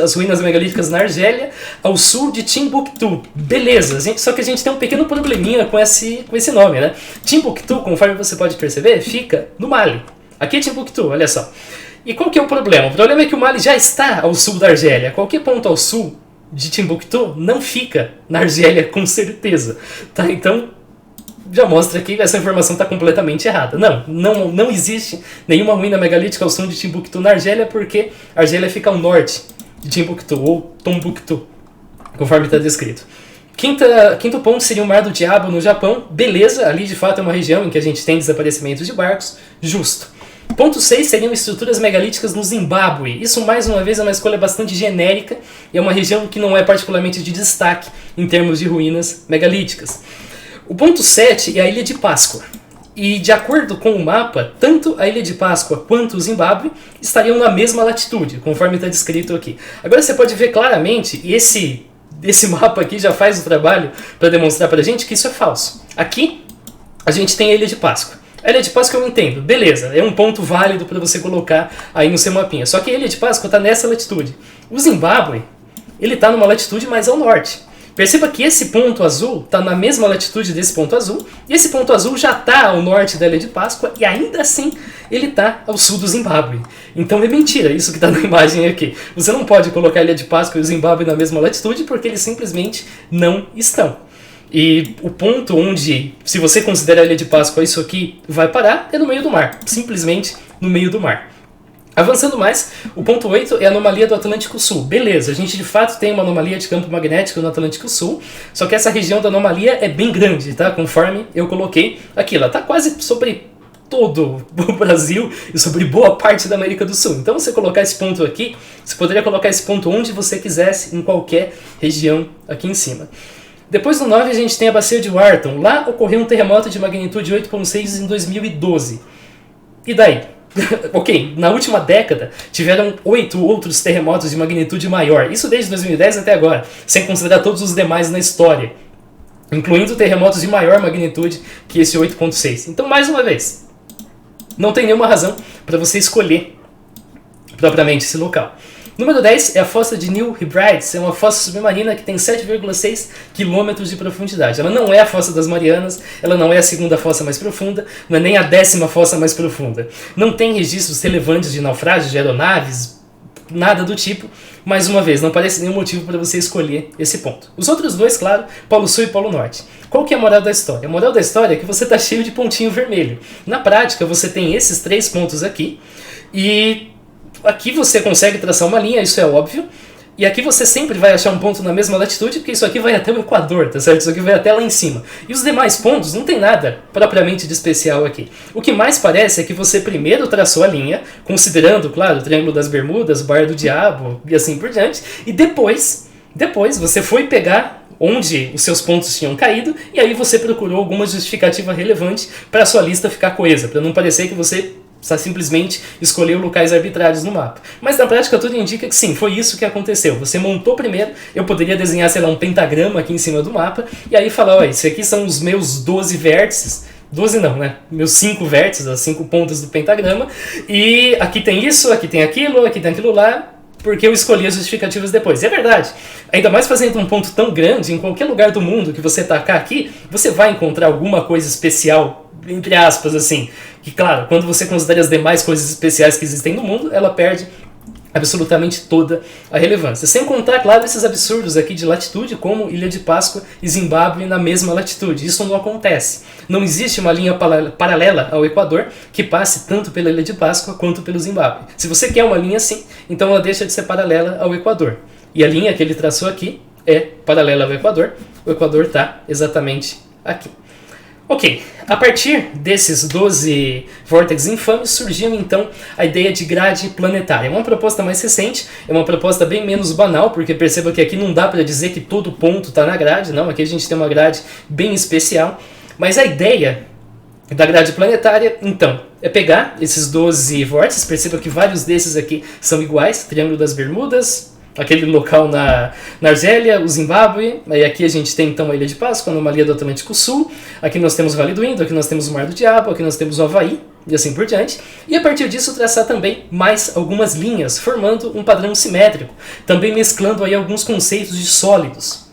as ruínas megalíticas na Argélia, ao sul de Timbuktu. Beleza, só que a gente tem um pequeno probleminha com esse nome, né? Timbuktu, conforme você pode perceber, fica no Mali. Aqui é Timbuktu, olha só. E qual que é o problema? O problema é que o Mali já está ao sul da Argélia. Qualquer ponto ao sul de Timbuktu não fica na Argélia com certeza. Tá? Então, já mostra que essa informação está completamente errada. Não existe nenhuma ruína megalítica ao sul de Timbuktu na Argélia, porque a Argélia fica ao norte de Timbuktu, ou Tombuktu, conforme está descrito. Quinto ponto seria o Mar do Diabo no Japão. Beleza, ali de fato é uma região em que a gente tem desaparecimentos de barcos. Justo. Ponto 6 seriam estruturas megalíticas no Zimbábue. Isso, mais uma vez, é uma escolha bastante genérica e é uma região que não é particularmente de destaque em termos de ruínas megalíticas. O ponto 7 é a Ilha de Páscoa. E, de acordo com o mapa, tanto a Ilha de Páscoa quanto o Zimbábue estariam na mesma latitude, conforme está descrito aqui. Agora você pode ver claramente, e esse mapa aqui já faz o trabalho para demonstrar para a gente que isso é falso. Aqui, a gente tem a Ilha de Páscoa. A Ilha de Páscoa eu entendo, beleza, é um ponto válido para você colocar aí no seu mapinha. Só que a Ilha de Páscoa está nessa latitude. O Zimbábue, ele está numa latitude mais ao norte. Perceba que esse ponto azul está na mesma latitude desse ponto azul, e esse ponto azul já está ao norte da Ilha de Páscoa, e ainda assim ele está ao sul do Zimbábue. Então é mentira isso que está na imagem aqui. Você não pode colocar a Ilha de Páscoa e o Zimbábue na mesma latitude, porque eles simplesmente não estão. E o ponto onde, se você considera a Ilha de Páscoa, isso aqui vai parar, é no meio do mar. Simplesmente no meio do mar. Avançando mais, o ponto 8 é a anomalia do Atlântico Sul. Beleza, a gente de fato tem uma anomalia de campo magnético no Atlântico Sul, só que essa região da anomalia é bem grande, tá? Conforme eu coloquei aqui, ela está quase sobre todo o Brasil e sobre boa parte da América do Sul. Então, você colocar esse ponto aqui, você poderia colocar esse ponto onde você quisesse, em qualquer região aqui em cima. Depois do 9, a gente tem a Bacia de Wharton. Lá ocorreu um terremoto de magnitude 8,6 em 2012. E daí? Ok, na última década tiveram 8 outros terremotos de magnitude maior. Isso desde 2010 até agora, sem considerar todos os demais na história, incluindo terremotos de maior magnitude que esse 8,6. Então, mais uma vez, não tem nenhuma razão para você escolher propriamente esse local. Número 10 é a fossa de New Hebrides. É uma fossa submarina que tem 7,6 km de profundidade. Ela não é a fossa das Marianas, ela não é a segunda fossa mais profunda, não é nem a 10ª fossa mais profunda. Não tem registros relevantes de naufrágios de aeronaves, nada do tipo. Mais uma vez, não parece nenhum motivo para você escolher esse ponto. Os outros dois, claro, Polo Sul e Polo Norte. Qual que é a moral da história? A moral da história é que você está cheio de pontinho vermelho. Na prática, você tem esses 3 pontos aqui, e aqui você consegue traçar uma linha, isso é óbvio, E aqui você sempre vai achar um ponto na mesma latitude, porque isso aqui vai até o Equador, tá certo? Isso aqui vai até lá em cima. E os demais pontos não tem nada propriamente de especial aqui. O que mais parece é que você primeiro traçou a linha, considerando, claro, o Triângulo das Bermudas, o Bar do Diabo e assim por diante, e depois você foi pegar onde os seus pontos tinham caído, e aí você procurou alguma justificativa relevante para a sua lista ficar coesa, para não parecer que você só simplesmente escolheu locais arbitrários no mapa. Mas na prática tudo indica que sim, foi isso que aconteceu. Você montou primeiro, eu poderia desenhar, sei lá, um pentagrama aqui em cima do mapa, e aí falar, olha, esses aqui são os meus 12 vértices, 12 não, né? Meus 5 vértices, as 5 pontas do pentagrama, e aqui tem isso, aqui tem aquilo lá, porque eu escolhi as justificativas depois. E é verdade. Ainda mais fazendo um ponto tão grande, em qualquer lugar do mundo que você tacar aqui, você vai encontrar alguma coisa especial, entre aspas, assim. Que, claro, quando você considera as demais coisas especiais que existem no mundo, ela perde absolutamente toda a relevância. Sem contar, claro, esses absurdos aqui de latitude, como Ilha de Páscoa e Zimbábue na mesma latitude. Isso não acontece. Não existe uma linha paralela ao Equador que passe tanto pela Ilha de Páscoa quanto pelo Zimbábue. Se você quer uma linha assim, então ela deixa de ser paralela ao Equador. E a linha que ele traçou aqui é paralela ao Equador. O Equador está exatamente aqui. Ok, a partir desses 12 vórtices infames surgiu então a ideia de grade planetária. É uma proposta mais recente, é uma proposta bem menos banal, porque perceba que aqui não dá para dizer que todo ponto está na grade, não, aqui a gente tem uma grade bem especial, mas a ideia da grade planetária, então, é pegar esses 12 vórtices, perceba que vários desses aqui são iguais, Triângulo das Bermudas, aquele local na Argélia, o Zimbábue, aí aqui a gente tem então a Ilha de Páscoa, a anomalia do Atlântico Sul, aqui nós temos o Vale do Indo, aqui nós temos o Mar do Diabo, aqui nós temos o Havaí, e assim por diante, e a partir disso traçar também mais algumas linhas, formando um padrão simétrico, também mesclando aí alguns conceitos de sólidos,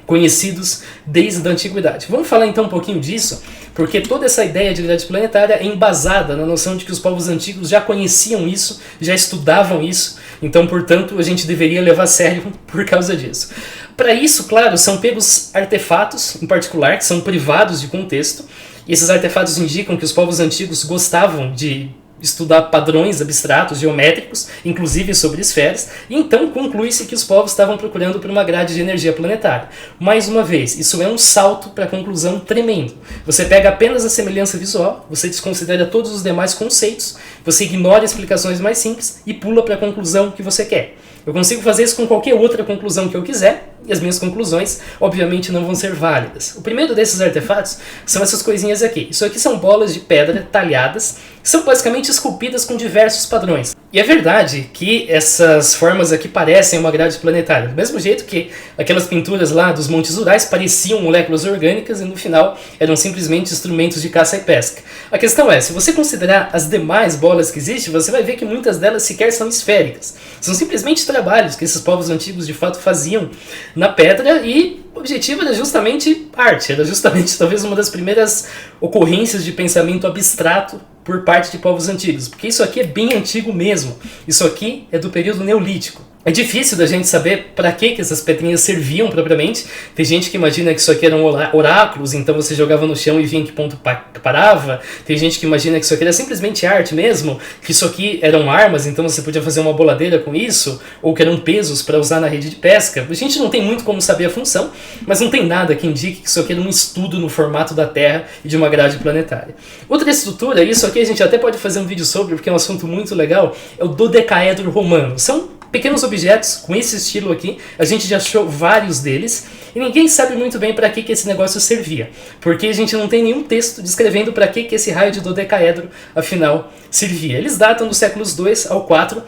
conhecidos desde a antiguidade. Vamos falar então um pouquinho disso, porque toda essa ideia de grade planetária é embasada na noção de que os povos antigos já conheciam isso, já estudavam isso, então, portanto, a gente deveria levar a sério por causa disso. Para isso, claro, são pegos artefatos, em particular, que são privados de contexto, e esses artefatos indicam que os povos antigos gostavam de estudar padrões abstratos, geométricos, inclusive sobre esferas, e então conclui-se que os povos estavam procurando por uma grade de energia planetária. Mais uma vez, isso é um salto para a conclusão tremendo. Você pega apenas a semelhança visual, você desconsidera todos os demais conceitos, você ignora explicações mais simples e pula para a conclusão que você quer. Eu consigo fazer isso com qualquer outra conclusão que eu quiser, e as minhas conclusões, obviamente, não vão ser válidas. O primeiro desses artefatos são essas coisinhas aqui. Isso aqui são bolas de pedra talhadas, que são basicamente esculpidas com diversos padrões. E é verdade que essas formas aqui parecem uma grade planetária, do mesmo jeito que aquelas pinturas lá dos Montes Urais pareciam moléculas orgânicas e no final eram simplesmente instrumentos de caça e pesca. A questão é, se você considerar as demais bolas que existem, você vai ver que muitas delas sequer são esféricas. São simplesmente trabalhos que esses povos antigos de fato faziam na pedra e o objetivo era justamente arte, era justamente talvez uma das primeiras ocorrências de pensamento abstrato por parte de povos antigos, porque isso aqui é bem antigo mesmo, isso aqui é do período neolítico. É difícil da gente saber para que essas pedrinhas serviam propriamente. Tem gente que imagina que isso aqui eram oráculos, então você jogava no chão e via em que ponto parava. Tem gente que imagina que isso aqui era simplesmente arte mesmo, que isso aqui eram armas, então você podia fazer uma boladeira com isso, ou que eram pesos para usar na rede de pesca. A gente não tem muito como saber a função, mas não tem nada que indique que isso aqui era um estudo no formato da Terra e de uma grade planetária. Outra estrutura, isso aqui a gente até pode fazer um vídeo sobre, porque é um assunto muito legal, é o dodecaedro romano. São pequenos objetos com esse estilo aqui, a gente já achou vários deles, e ninguém sabe muito bem para que esse negócio servia, porque a gente não tem nenhum texto descrevendo para que esse raio de dodecaedro, afinal, servia. Eles datam dos séculos 2 ao 4,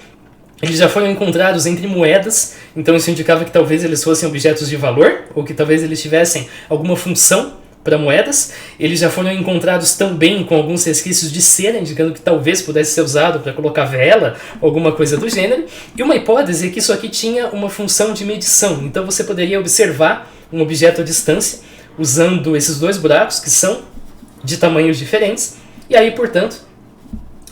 eles já foram encontrados entre moedas, então isso indicava que talvez eles fossem objetos de valor, ou que talvez eles tivessem alguma função para moedas. Eles já foram encontrados também com alguns resquícios de cera, indicando que talvez pudesse ser usado para colocar vela, alguma coisa do gênero. E uma hipótese é que isso aqui tinha uma função de medição, então você poderia observar um objeto à distância, usando esses dois buracos, que são de tamanhos diferentes, e aí, portanto,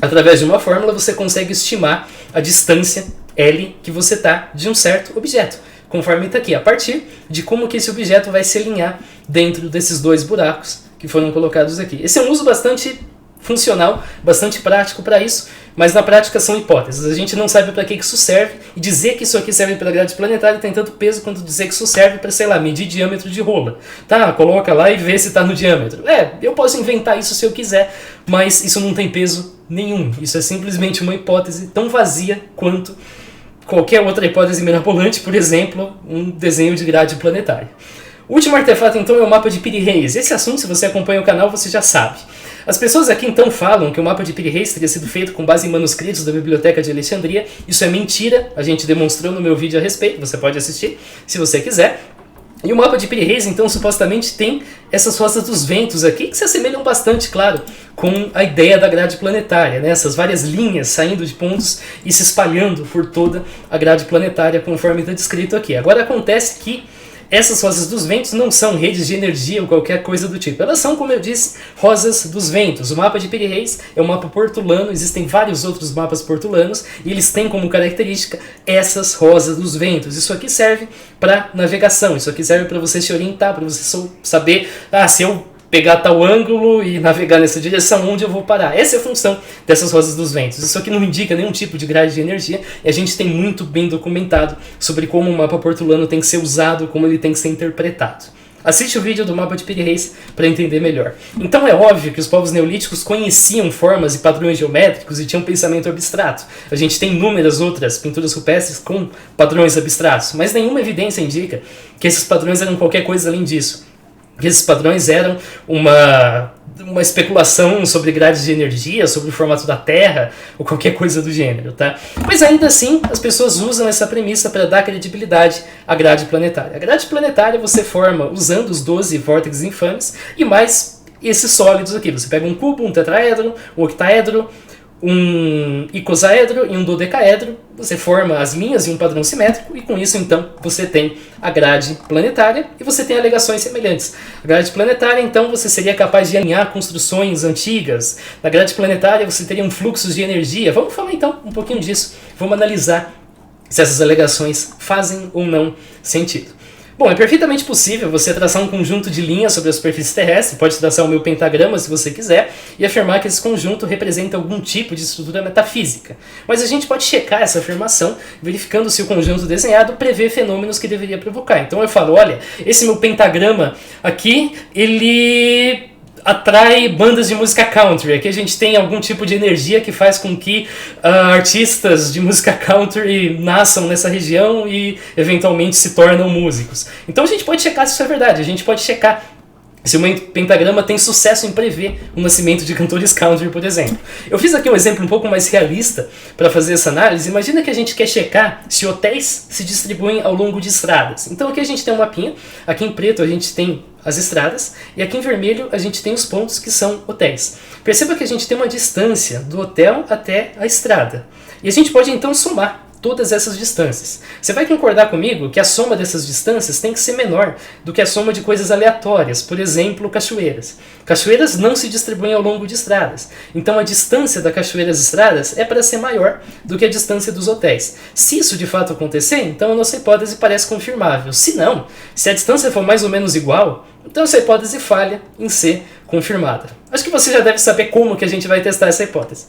através de uma fórmula, você consegue estimar a distância L que você está de um certo objeto, conforme está aqui, a partir de como que esse objeto vai se alinhar dentro desses dois buracos que foram colocados aqui. Esse é um uso bastante funcional, bastante prático para isso, mas na prática são hipóteses. A gente não sabe para que isso serve, e dizer que isso aqui serve para grade planetária tem tanto peso quanto dizer que isso serve para, sei lá, medir diâmetro de rola. Tá, coloca lá e vê se está no diâmetro. Eu posso inventar isso se eu quiser, mas isso não tem peso nenhum. Isso é simplesmente uma hipótese tão vazia quanto qualquer outra hipótese mirabolante, por exemplo, um desenho de grade planetária. O último artefato, então, é o mapa de Piri-Reis. Esse assunto, se você acompanha o canal, você já sabe. As pessoas aqui, então, falam que o mapa de Piri-Reis teria sido feito com base em manuscritos da Biblioteca de Alexandria. Isso é mentira, a gente demonstrou no meu vídeo a respeito, você pode assistir se você quiser. E o mapa de Piri-Reis, então, supostamente tem essas rosas dos ventos aqui, que se assemelham bastante, claro, com a ideia da grade planetária, né? Essas várias linhas saindo de pontos e se espalhando por toda a grade planetária, conforme está descrito aqui. Agora, acontece que essas rosas dos ventos não são redes de energia ou qualquer coisa do tipo. Elas são, como eu disse, rosas dos ventos. O mapa de Piri-Reis é um mapa portulano, existem vários outros mapas portulanos e eles têm como característica essas rosas dos ventos. Isso aqui serve para navegação, isso aqui serve para você se orientar, para você saber, se eu pegar tal ângulo e navegar nessa direção, onde eu vou parar. Essa é a função dessas rosas dos ventos. Isso aqui não indica nenhum tipo de grade de energia, e a gente tem muito bem documentado sobre como o mapa portulano tem que ser usado, como ele tem que ser interpretado. Assiste o vídeo do mapa de Piri-Reis para entender melhor. Então é óbvio que os povos neolíticos conheciam formas e padrões geométricos e tinham pensamento abstrato. A gente tem inúmeras outras pinturas rupestres com padrões abstratos, mas nenhuma evidência indica que esses padrões eram qualquer coisa além disso. Que esses padrões eram uma especulação sobre grades de energia, sobre o formato da Terra, ou qualquer coisa do gênero, tá? Mas ainda assim, as pessoas usam essa premissa para dar credibilidade à grade planetária. A grade planetária você forma usando os 12 vórtices infames e mais esses sólidos aqui. Você pega um cubo, um tetraedro, um octaedro, um icosaedro e um dodecaedro, você forma as linhas e um padrão simétrico, e com isso então você tem a grade planetária e você tem alegações semelhantes. A grade planetária, então, você seria capaz de alinhar construções antigas. Na grade planetária você teria um fluxo de energia. Vamos falar então um pouquinho disso, vamos analisar se essas alegações fazem ou não sentido. Bom, é perfeitamente possível você traçar um conjunto de linhas sobre a superfície terrestre, pode traçar o meu pentagrama se você quiser, e afirmar que esse conjunto representa algum tipo de estrutura metafísica. Mas a gente pode checar essa afirmação, verificando se o conjunto desenhado prevê fenômenos que deveria provocar. Então eu falo, olha, esse meu pentagrama aqui, ele atrai bandas de música country. Aqui a gente tem algum tipo de energia que faz com que artistas de música country nasçam nessa região e eventualmente se tornam músicos. Então a gente pode checar se isso é verdade, a gente pode checar se o meu pentagrama tem sucesso em prever o nascimento de cantores country, por exemplo. Eu fiz aqui um exemplo um pouco mais realista para fazer essa análise. Imagina que a gente quer checar se hotéis se distribuem ao longo de estradas. Então aqui a gente tem um mapinha, aqui em preto a gente tem as estradas, e aqui em vermelho a gente tem os pontos que são hotéis. Perceba que a gente tem uma distância do hotel até a estrada. E a gente pode então somar todas essas distâncias. Você vai concordar comigo que a soma dessas distâncias tem que ser menor do que a soma de coisas aleatórias, por exemplo, cachoeiras. Cachoeiras não se distribuem ao longo de estradas, então a distância da cachoeira às estradas é para ser maior do que a distância dos hotéis. Se isso de fato acontecer, então a nossa hipótese parece confirmável. Se não, se a distância for mais ou menos igual, então essa hipótese falha em ser confirmada. Acho que você já deve saber como que a gente vai testar essa hipótese.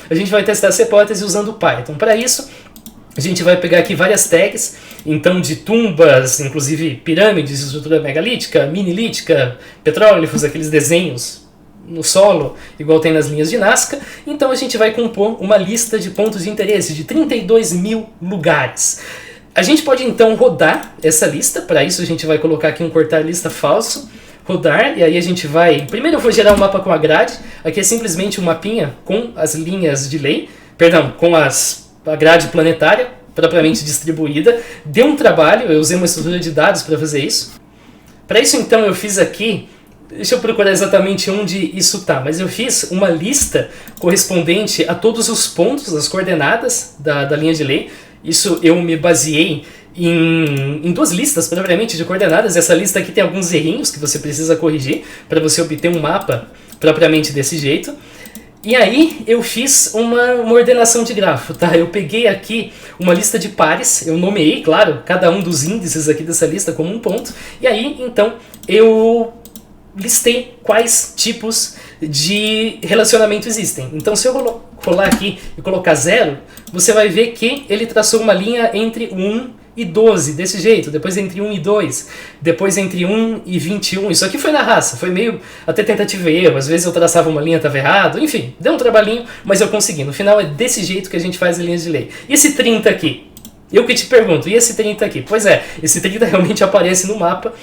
A gente vai testar essa hipótese usando o Python. Para isso, a gente vai pegar aqui várias tags, então de tumbas, inclusive pirâmides, estrutura megalítica, minilítica, petróglifos, aqueles desenhos no solo, igual tem nas linhas de Nazca. Então a gente vai compor uma lista de pontos de interesse de 32 mil lugares. A gente pode então rodar essa lista, para isso a gente vai colocar aqui um cortar lista falso, rodar, e aí a gente vai... Primeiro eu vou gerar um mapa com a grade, aqui é simplesmente um mapinha com as linhas de lei, perdão, com a grade planetária propriamente distribuída. Deu um trabalho, eu usei uma estrutura de dados para fazer isso. Para isso então eu fiz aqui, deixa eu procurar exatamente onde isso está, mas eu fiz uma lista correspondente a todos os pontos, as coordenadas da linha de lei. Isso eu me baseei em duas listas propriamente de coordenadas. Essa lista aqui tem alguns errinhos que você precisa corrigir para você obter um mapa propriamente desse jeito. E aí eu fiz uma ordenação de grafo, tá? Eu peguei aqui uma lista de pares, eu nomeei, claro, cada um dos índices aqui dessa lista como um ponto, e aí então eu listei quais tipos de relacionamento existem. Então se eu rolar aqui e colocar 0, você vai ver que ele traçou uma linha entre 1 e 12, desse jeito, depois entre 1 e 2, depois entre 1 e 21. Isso aqui foi na raça, foi meio até tentativa e erro, às vezes eu traçava uma linha, estava errado, enfim, deu um trabalhinho, mas eu consegui. No final é desse jeito que a gente faz as linhas de lei. E esse 30 aqui? Eu que te pergunto, e esse 30 aqui? Pois é, esse 30 realmente aparece no mapa.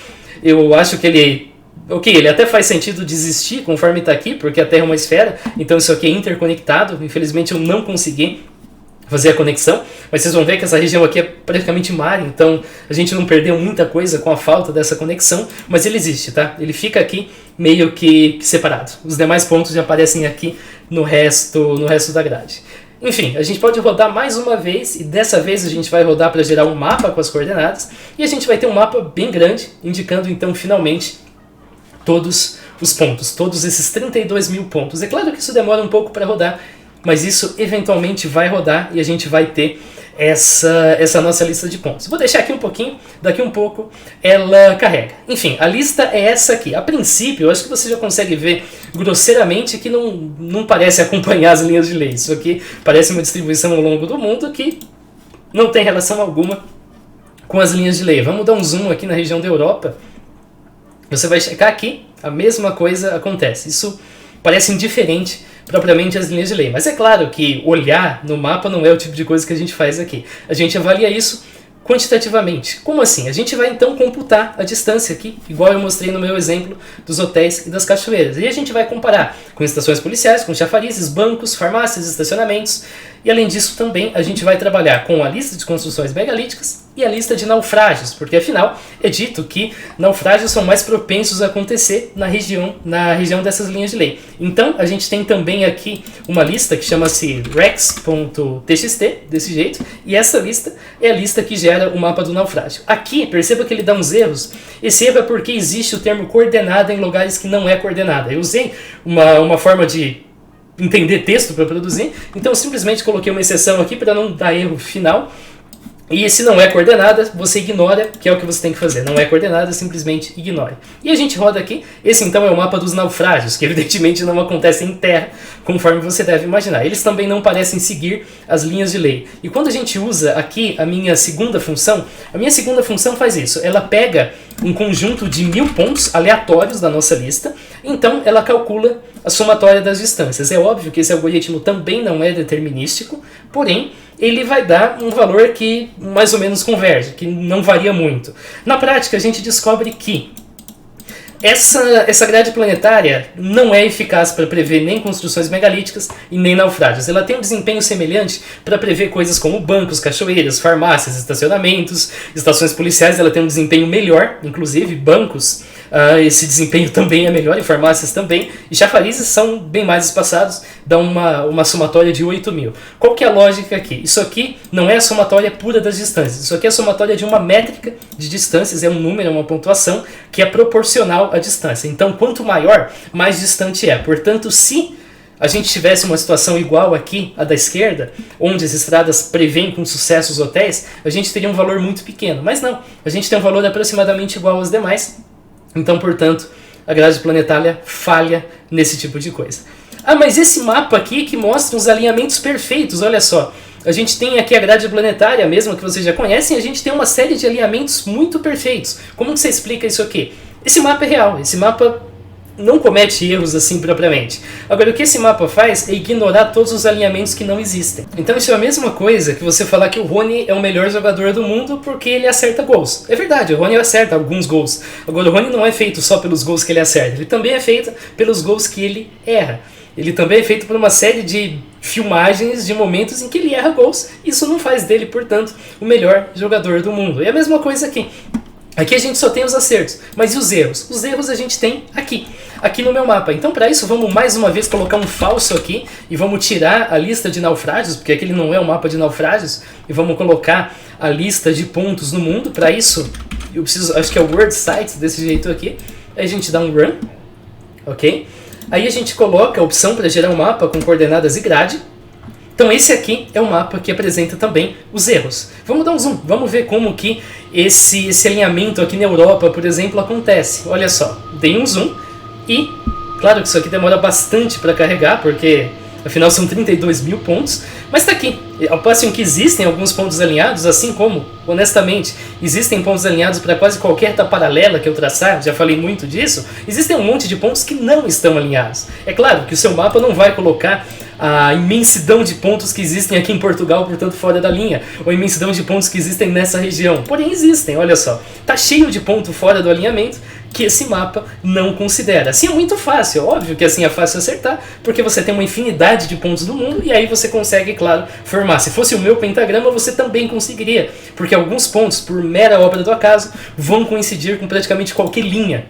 Eu acho que ele... Ok, ele até faz sentido desistir conforme está aqui, porque a Terra é uma esfera, então isso aqui é interconectado. Infelizmente eu não consegui fazer a conexão, mas vocês vão ver que essa região aqui é praticamente mar, então a gente não perdeu muita coisa com a falta dessa conexão, mas ele existe, tá? Ele fica aqui meio que separado. Os demais pontos já aparecem aqui no resto da grade. Enfim, a gente pode rodar mais uma vez, e dessa vez a gente vai rodar para gerar um mapa com as coordenadas, e a gente vai ter um mapa bem grande, indicando então finalmente todos os pontos, todos esses 32 mil pontos. É claro que isso demora um pouco para rodar, mas isso eventualmente vai rodar e a gente vai ter essa nossa lista de pontos. Vou deixar aqui um pouquinho, daqui um pouco ela carrega. Enfim, a lista é essa aqui. A princípio, eu acho que você já consegue ver grosseiramente que não parece acompanhar as linhas de lei. Isso aqui parece uma distribuição ao longo do mundo que não tem relação alguma com as linhas de lei. Vamos dar um zoom aqui na região da Europa. Você vai checar aqui, a mesma coisa acontece. Isso parece indiferente propriamente às linhas de lei. Mas é claro que olhar no mapa não é o tipo de coisa que a gente faz aqui. A gente avalia isso quantitativamente. Como assim? A gente vai então computar a distância aqui, igual eu mostrei no meu exemplo dos hotéis e das cachoeiras. E a gente vai comparar com estações policiais, com chafarizes, bancos, farmácias, estacionamentos. E além disso também a gente vai trabalhar com a lista de construções megalíticas e a lista de naufrágios, porque afinal é dito que naufrágios são mais propensos a acontecer na região dessas linhas de lei. Então a gente tem também aqui uma lista que chama-se rex.txt, desse jeito, e essa lista é a lista que gera o mapa do naufrágio. Aqui, perceba que ele dá uns erros. Esse erro é porque existe o termo coordenada em lugares que não é coordenada. Eu usei uma forma de entender texto para produzir, então eu simplesmente coloquei uma exceção aqui para não dar erro final. E se não é coordenada, você ignora, que é o que você tem que fazer. Não é coordenada, simplesmente ignore. E a gente roda aqui. Esse então é o mapa dos naufrágios, que evidentemente não acontecem em terra, conforme você deve imaginar. Eles também não parecem seguir as linhas de lei. E quando a gente usa aqui a minha segunda função faz isso. Ela pega um conjunto de 1000 pontos aleatórios da nossa lista, então ela calcula a somatória das distâncias. É óbvio que esse algoritmo também não é determinístico, porém ele vai dar um valor que mais ou menos converge, que não varia muito. Na prática, a gente descobre que essa grade planetária não é eficaz para prever nem construções megalíticas e nem naufrágios. Ela tem um desempenho semelhante para prever coisas como bancos, cachoeiras, farmácias, estacionamentos, estações policiais. Ela tem um desempenho melhor, inclusive bancos. Esse desempenho também é melhor, e farmácias também, e chafarizes são bem mais espaçados, dão uma somatória de 8.000. Qual que é a lógica aqui? Isso aqui não é a somatória pura das distâncias, isso aqui é a somatória de uma métrica de distâncias, é um número, é uma pontuação que é proporcional à distância. Então, quanto maior, mais distante é. Portanto, se a gente tivesse uma situação igual aqui, a da esquerda, onde as estradas prevêem com sucesso os hotéis, a gente teria um valor muito pequeno. Mas não, a gente tem um valor aproximadamente igual aos demais. Então, portanto, a grade planetária falha nesse tipo de coisa. Mas esse mapa aqui que mostra os alinhamentos perfeitos, olha só. A gente tem aqui a grade planetária, mesmo que vocês já conhecem, a gente tem uma série de alinhamentos muito perfeitos. Como que você explica isso aqui? Esse mapa é real, esse mapa não comete erros assim propriamente. Agora, o que esse mapa faz é ignorar todos os alinhamentos que não existem. Então isso é a mesma coisa que você falar que o Rony é o melhor jogador do mundo porque ele acerta gols. É verdade, o Rony acerta alguns gols. Agora, o Rony não é feito só pelos gols que ele acerta, ele também é feito pelos gols que ele erra. Ele também é feito por uma série de filmagens de momentos em que ele erra gols. Isso não faz dele, portanto, o melhor jogador do mundo. E a mesma coisa aqui. Aqui a gente só tem os acertos, mas e os erros? Os erros a gente tem aqui no meu mapa. Então, para isso, vamos mais uma vez colocar um falso aqui e vamos tirar a lista de naufrágios, porque aquele não é um mapa de naufrágios, e vamos colocar a lista de pontos no mundo. Para isso, eu preciso, acho que é o Word Sites desse jeito aqui. Aí a gente dá um Run, ok? Aí a gente coloca a opção para gerar um mapa com coordenadas e grade. Então esse aqui é o mapa que apresenta também os erros. Vamos dar um zoom, vamos ver como que esse alinhamento aqui na Europa, por exemplo, acontece. Olha só, dei um zoom e Claro que isso aqui demora bastante para carregar, porque afinal são 32 mil pontos, mas está aqui. Ao passo em que existem alguns pontos alinhados, assim como, honestamente, existem pontos alinhados para quase qualquer reta paralela que eu traçar, já falei muito disso, existem um monte de pontos que não estão alinhados. É claro que o seu mapa não vai colocar a imensidão de pontos que existem aqui em Portugal, portanto fora da linha, ou a imensidão de pontos que existem nessa região. Porém existem, olha só. Tá cheio de ponto fora do alinhamento que esse mapa não considera. Assim é muito fácil, óbvio que assim é fácil acertar, porque você tem uma infinidade de pontos do mundo e aí você consegue, claro, formar. Se fosse o meu pentagrama, você também conseguiria, porque alguns pontos, por mera obra do acaso, vão coincidir com praticamente qualquer linha,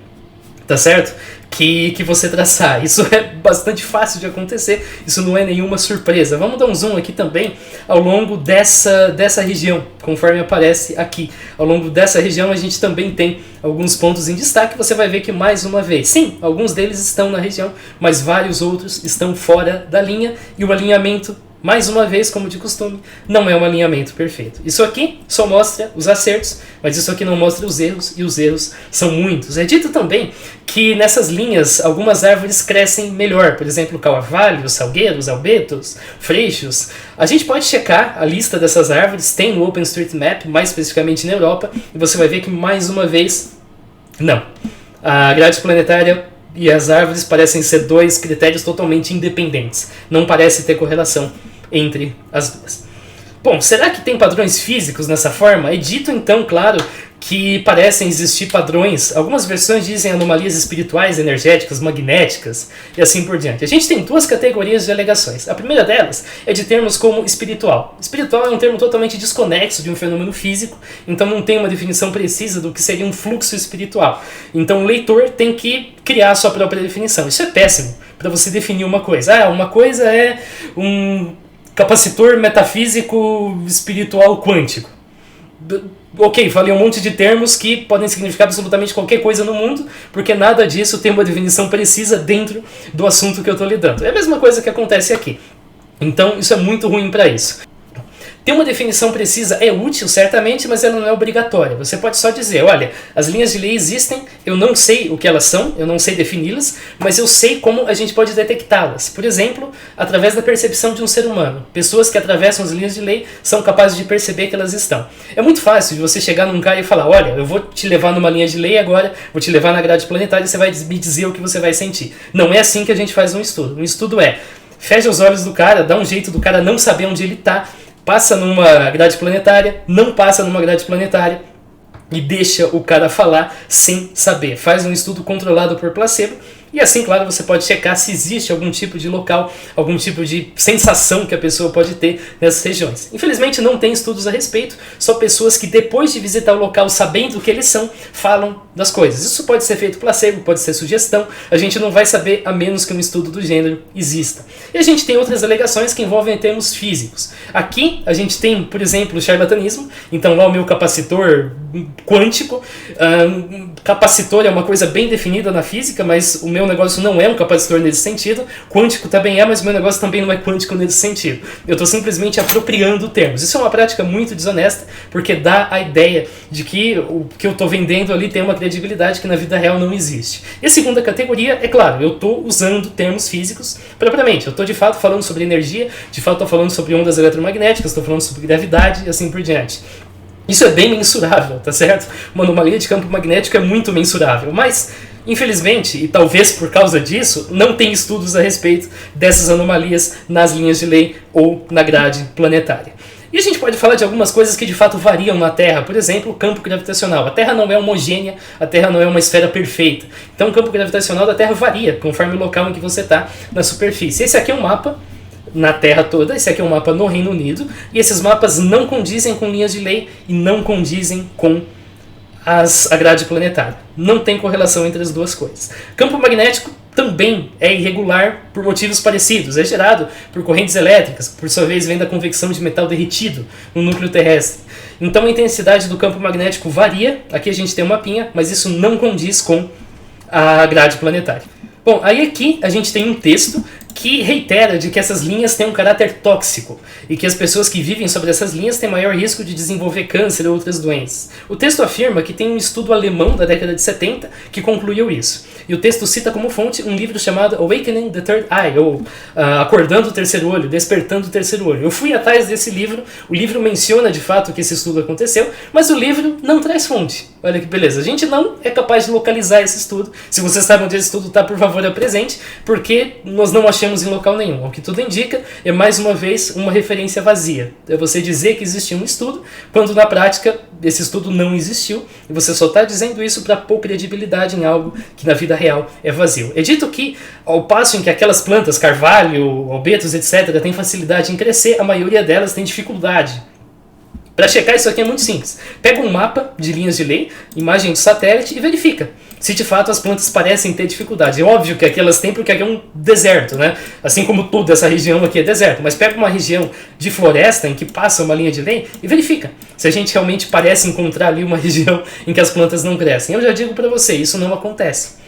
tá certo? Que você traçar. Isso é bastante fácil de acontecer, isso não é nenhuma surpresa. Vamos dar um zoom aqui também ao longo dessa região, conforme aparece aqui. Ao longo dessa região a gente também tem alguns pontos em destaque, você vai ver que mais uma vez, sim, alguns deles estão na região, mas vários outros estão fora da linha, e o alinhamento, mais uma vez, como de costume, não é um alinhamento perfeito. Isso aqui só mostra os acertos, mas isso aqui não mostra os erros, e os erros são muitos. É dito também que nessas linhas algumas árvores crescem melhor, por exemplo, carvalhos, salgueiros, albetos, freixos. A gente pode checar a lista dessas árvores, tem no OpenStreetMap, mais especificamente na Europa, e você vai ver que mais uma vez, não. A grade planetária e as árvores parecem ser dois critérios totalmente independentes. Não parece ter correlação entre as duas. Bom, será que tem padrões físicos nessa forma? É dito então, claro, que parecem existir padrões. Algumas versões dizem anomalias espirituais, energéticas, magnéticas e assim por diante. A gente tem duas categorias de alegações. A primeira delas é de termos como espiritual. Espiritual é um termo totalmente desconexo de um fenômeno físico, então não tem uma definição precisa do que seria um fluxo espiritual. Então o leitor tem que criar a sua própria definição. Isso é péssimo para você definir uma coisa. Ah, uma coisa é um capacitor metafísico espiritual quântico. Ok, falei um monte de termos que podem significar absolutamente qualquer coisa no mundo, porque nada disso tem uma definição precisa dentro do assunto que eu estou lidando. É a mesma coisa que acontece aqui. Então isso é muito ruim para isso. Ter uma definição precisa é útil, certamente, mas ela não é obrigatória. Você pode só dizer, olha, as linhas de lei existem, eu não sei o que elas são, eu não sei defini-las, mas eu sei como a gente pode detectá-las. Por exemplo, através da percepção de um ser humano. Pessoas que atravessam as linhas de lei são capazes de perceber que elas estão. É muito fácil de você chegar num cara e falar, olha, eu vou te levar numa linha de lei agora, vou te levar na grade planetária e você vai me dizer o que você vai sentir. Não é assim que a gente faz um estudo. Um estudo é, fecha os olhos do cara, dá um jeito do cara não saber onde ele está, passa numa grade planetária, não passa numa grade planetária e deixa o cara falar sem saber. Faz um estudo controlado por placebo e assim, claro, você pode checar se existe algum tipo de local, algum tipo de sensação que a pessoa pode ter nessas regiões. Infelizmente não tem estudos a respeito, só pessoas que depois de visitar o local sabendo o que eles são, falam das coisas. Isso pode ser feito placebo, pode ser sugestão, a gente não vai saber a menos que um estudo do gênero exista. E a gente tem outras alegações que envolvem termos físicos. Aqui a gente tem, por exemplo, o charlatanismo, então lá o meu capacitor quântico, capacitor é uma coisa bem definida na física, mas o meu negócio não é um capacitor nesse sentido, quântico também é, mas o meu negócio também não é quântico nesse sentido. Eu estou simplesmente apropriando termos. Isso é uma prática muito desonesta, porque dá a ideia de que o que eu estou vendendo ali tem uma credibilidade que na vida real não existe. E a segunda categoria, é claro, eu estou usando termos físicos propriamente. Eu estou de fato falando sobre energia, de fato estou falando sobre ondas eletromagnéticas, estou falando sobre gravidade e assim por diante. Isso é bem mensurável, tá certo? Uma anomalia de campo magnético é muito mensurável, mas infelizmente, e talvez por causa disso, não tem estudos a respeito dessas anomalias nas linhas de lei ou na grade planetária. E a gente pode falar de algumas coisas que de fato variam na Terra, por exemplo, o campo gravitacional. A Terra não é homogênea, a Terra não é uma esfera perfeita. Então o campo gravitacional da Terra varia conforme o local em que você está na superfície. Esse aqui é um mapa na Terra toda, esse aqui é um mapa no Reino Unido, e esses mapas não condizem com linhas de lei e não condizem com a grade planetária. Não tem correlação entre as duas coisas. Campo magnético também é irregular por motivos parecidos. É gerado por correntes elétricas, que por sua vez vem da convecção de metal derretido no núcleo terrestre. Então a intensidade do campo magnético varia. Aqui a gente tem um mapinha, mas isso não condiz com a grade planetária. Bom, aí aqui a gente tem um texto que reitera de que essas linhas têm um caráter tóxico e que as pessoas que vivem sobre essas linhas têm maior risco de desenvolver câncer ou outras doenças. O texto afirma que tem um estudo alemão da década de 70 que concluiu isso. E o texto cita como fonte um livro chamado Awakening the Third Eye, ou Acordando o Terceiro Olho, Despertando o Terceiro Olho. Eu fui atrás desse livro, o livro menciona de fato que esse estudo aconteceu, mas o livro não traz fonte. Olha que beleza, a gente não é capaz de localizar esse estudo. Se você sabe onde esse estudo está, por favor, apresente, porque nós não achamos em local nenhum. O que tudo indica é, mais uma vez, uma referência vazia. É você dizer que existia um estudo, quando na prática esse estudo não existiu, e você só está dizendo isso para pôr credibilidade em algo que na vida real é vazio. É dito que, ao passo em que aquelas plantas, carvalho, albetos, etc., têm facilidade em crescer, a maioria delas tem dificuldade. Para checar isso aqui é muito simples. Pega um mapa de linhas de lei, imagem de satélite e verifica se de fato as plantas parecem ter dificuldade. É óbvio que aqui elas têm porque aqui é um deserto, né? Assim como toda essa região aqui é deserto. Mas pega uma região de floresta em que passa uma linha de lei e verifica se a gente realmente parece encontrar ali uma região em que as plantas não crescem. Eu já digo para você, isso não acontece.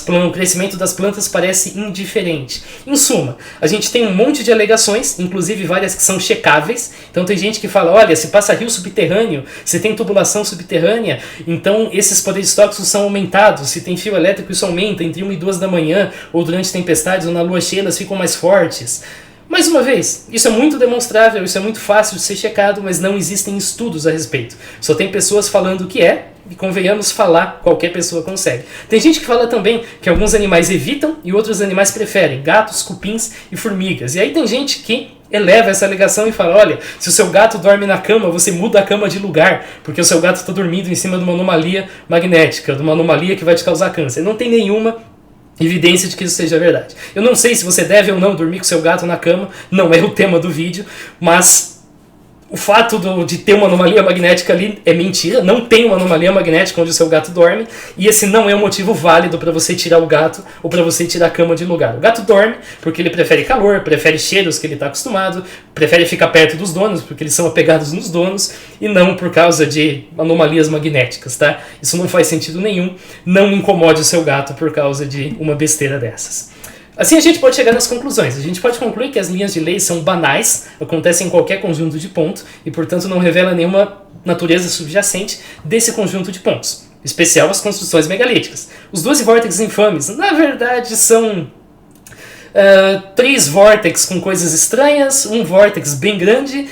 O crescimento das plantas parece indiferente. Em suma, a gente tem um monte de alegações, inclusive várias que são checáveis. Então tem gente que fala, olha, se passa rio subterrâneo, se tem tubulação subterrânea, então esses poderes tóxicos são aumentados. Se tem fio elétrico, isso aumenta entre 1 e 2 da manhã, ou durante tempestades, ou na lua cheia, elas ficam mais fortes. Mais uma vez, isso é muito demonstrável, isso é muito fácil de ser checado, mas não existem estudos a respeito. Só tem pessoas falando que é, e convenhamos, falar qualquer pessoa consegue. Tem gente que fala também que alguns animais evitam e outros animais preferem, gatos, cupins e formigas. E aí tem gente que eleva essa alegação e fala, olha, se o seu gato dorme na cama, você muda a cama de lugar, porque o seu gato está dormindo em cima de uma anomalia magnética, de uma anomalia que vai te causar câncer. Não tem nenhuma evidência de que isso seja verdade. Eu não sei se você deve ou não dormir com seu gato na cama, não é o tema do vídeo, mas o fato de ter uma anomalia magnética ali é mentira, não tem uma anomalia magnética onde o seu gato dorme, e esse não é um motivo válido para você tirar o gato ou para você tirar a cama de lugar. O gato dorme porque ele prefere calor, prefere cheiros que ele está acostumado, prefere ficar perto dos donos porque eles são apegados nos donos, e não por causa de anomalias magnéticas, tá? Isso não faz sentido nenhum, não incomode o seu gato por causa de uma besteira dessas. Assim a gente pode chegar nas conclusões. A gente pode concluir que as linhas de lei são banais, acontecem em qualquer conjunto de pontos e, portanto, não revela nenhuma natureza subjacente desse conjunto de pontos, em especial as construções megalíticas. Os 12 vórtices infames, na verdade, são 3 vórtices com coisas estranhas, um vórtice bem grande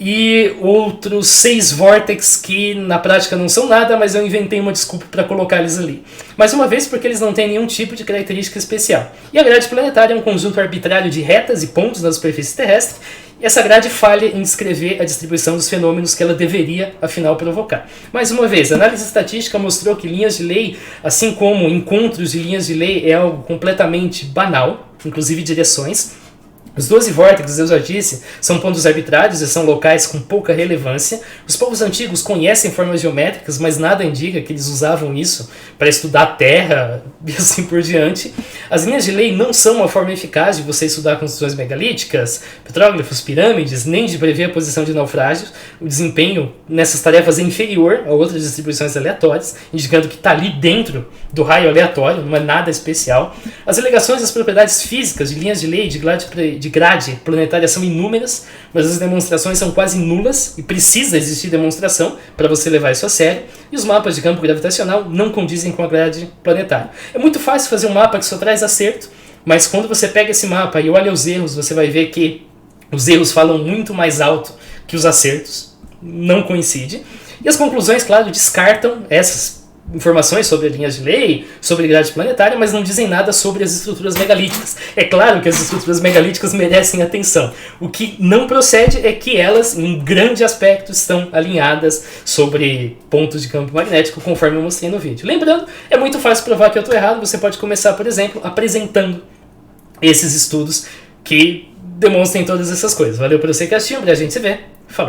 e outros 6 vórtices que na prática não são nada, mas eu inventei uma desculpa para colocar eles ali. Mais uma vez porque eles não têm nenhum tipo de característica especial. E a grade planetária é um conjunto arbitrário de retas e pontos na superfície terrestre, e essa grade falha em descrever a distribuição dos fenômenos que ela deveria, afinal, provocar. Mais uma vez, a análise estatística mostrou que linhas de lei, assim como encontros de linhas de lei, é algo completamente banal, inclusive direções. Os 12 vórtices, eu já disse, são pontos arbitrários e são locais com pouca relevância. Os povos antigos conhecem formas geométricas, mas nada indica que eles usavam isso para estudar a Terra e assim por diante. As linhas de lei não são uma forma eficaz de você estudar construções megalíticas, petróglifos, pirâmides, nem de prever a posição de naufrágios. O desempenho nessas tarefas é inferior a outras distribuições aleatórias, indicando que está ali dentro do raio aleatório, não é nada especial. As alegações das propriedades físicas de linhas de lei de grade planetária são inúmeras, mas as demonstrações são quase nulas e precisa existir demonstração para você levar isso a sério, e os mapas de campo gravitacional não condizem com a grade planetária. É muito fácil fazer um mapa que só traz acerto, mas quando você pega esse mapa e olha os erros, você vai ver que os erros falam muito mais alto que os acertos, não coincide. E as conclusões, claro, descartam essas informações sobre linhas de lei, sobre grade planetária, mas não dizem nada sobre as estruturas megalíticas. É claro que as estruturas megalíticas merecem atenção. O que não procede é que elas, em grande aspecto, estão alinhadas sobre pontos de campo magnético, conforme eu mostrei no vídeo. Lembrando, é muito fácil provar que eu estou errado. Você pode começar, por exemplo, apresentando esses estudos que demonstrem todas essas coisas. Valeu por você que assistiu, a gente se vê. Falou!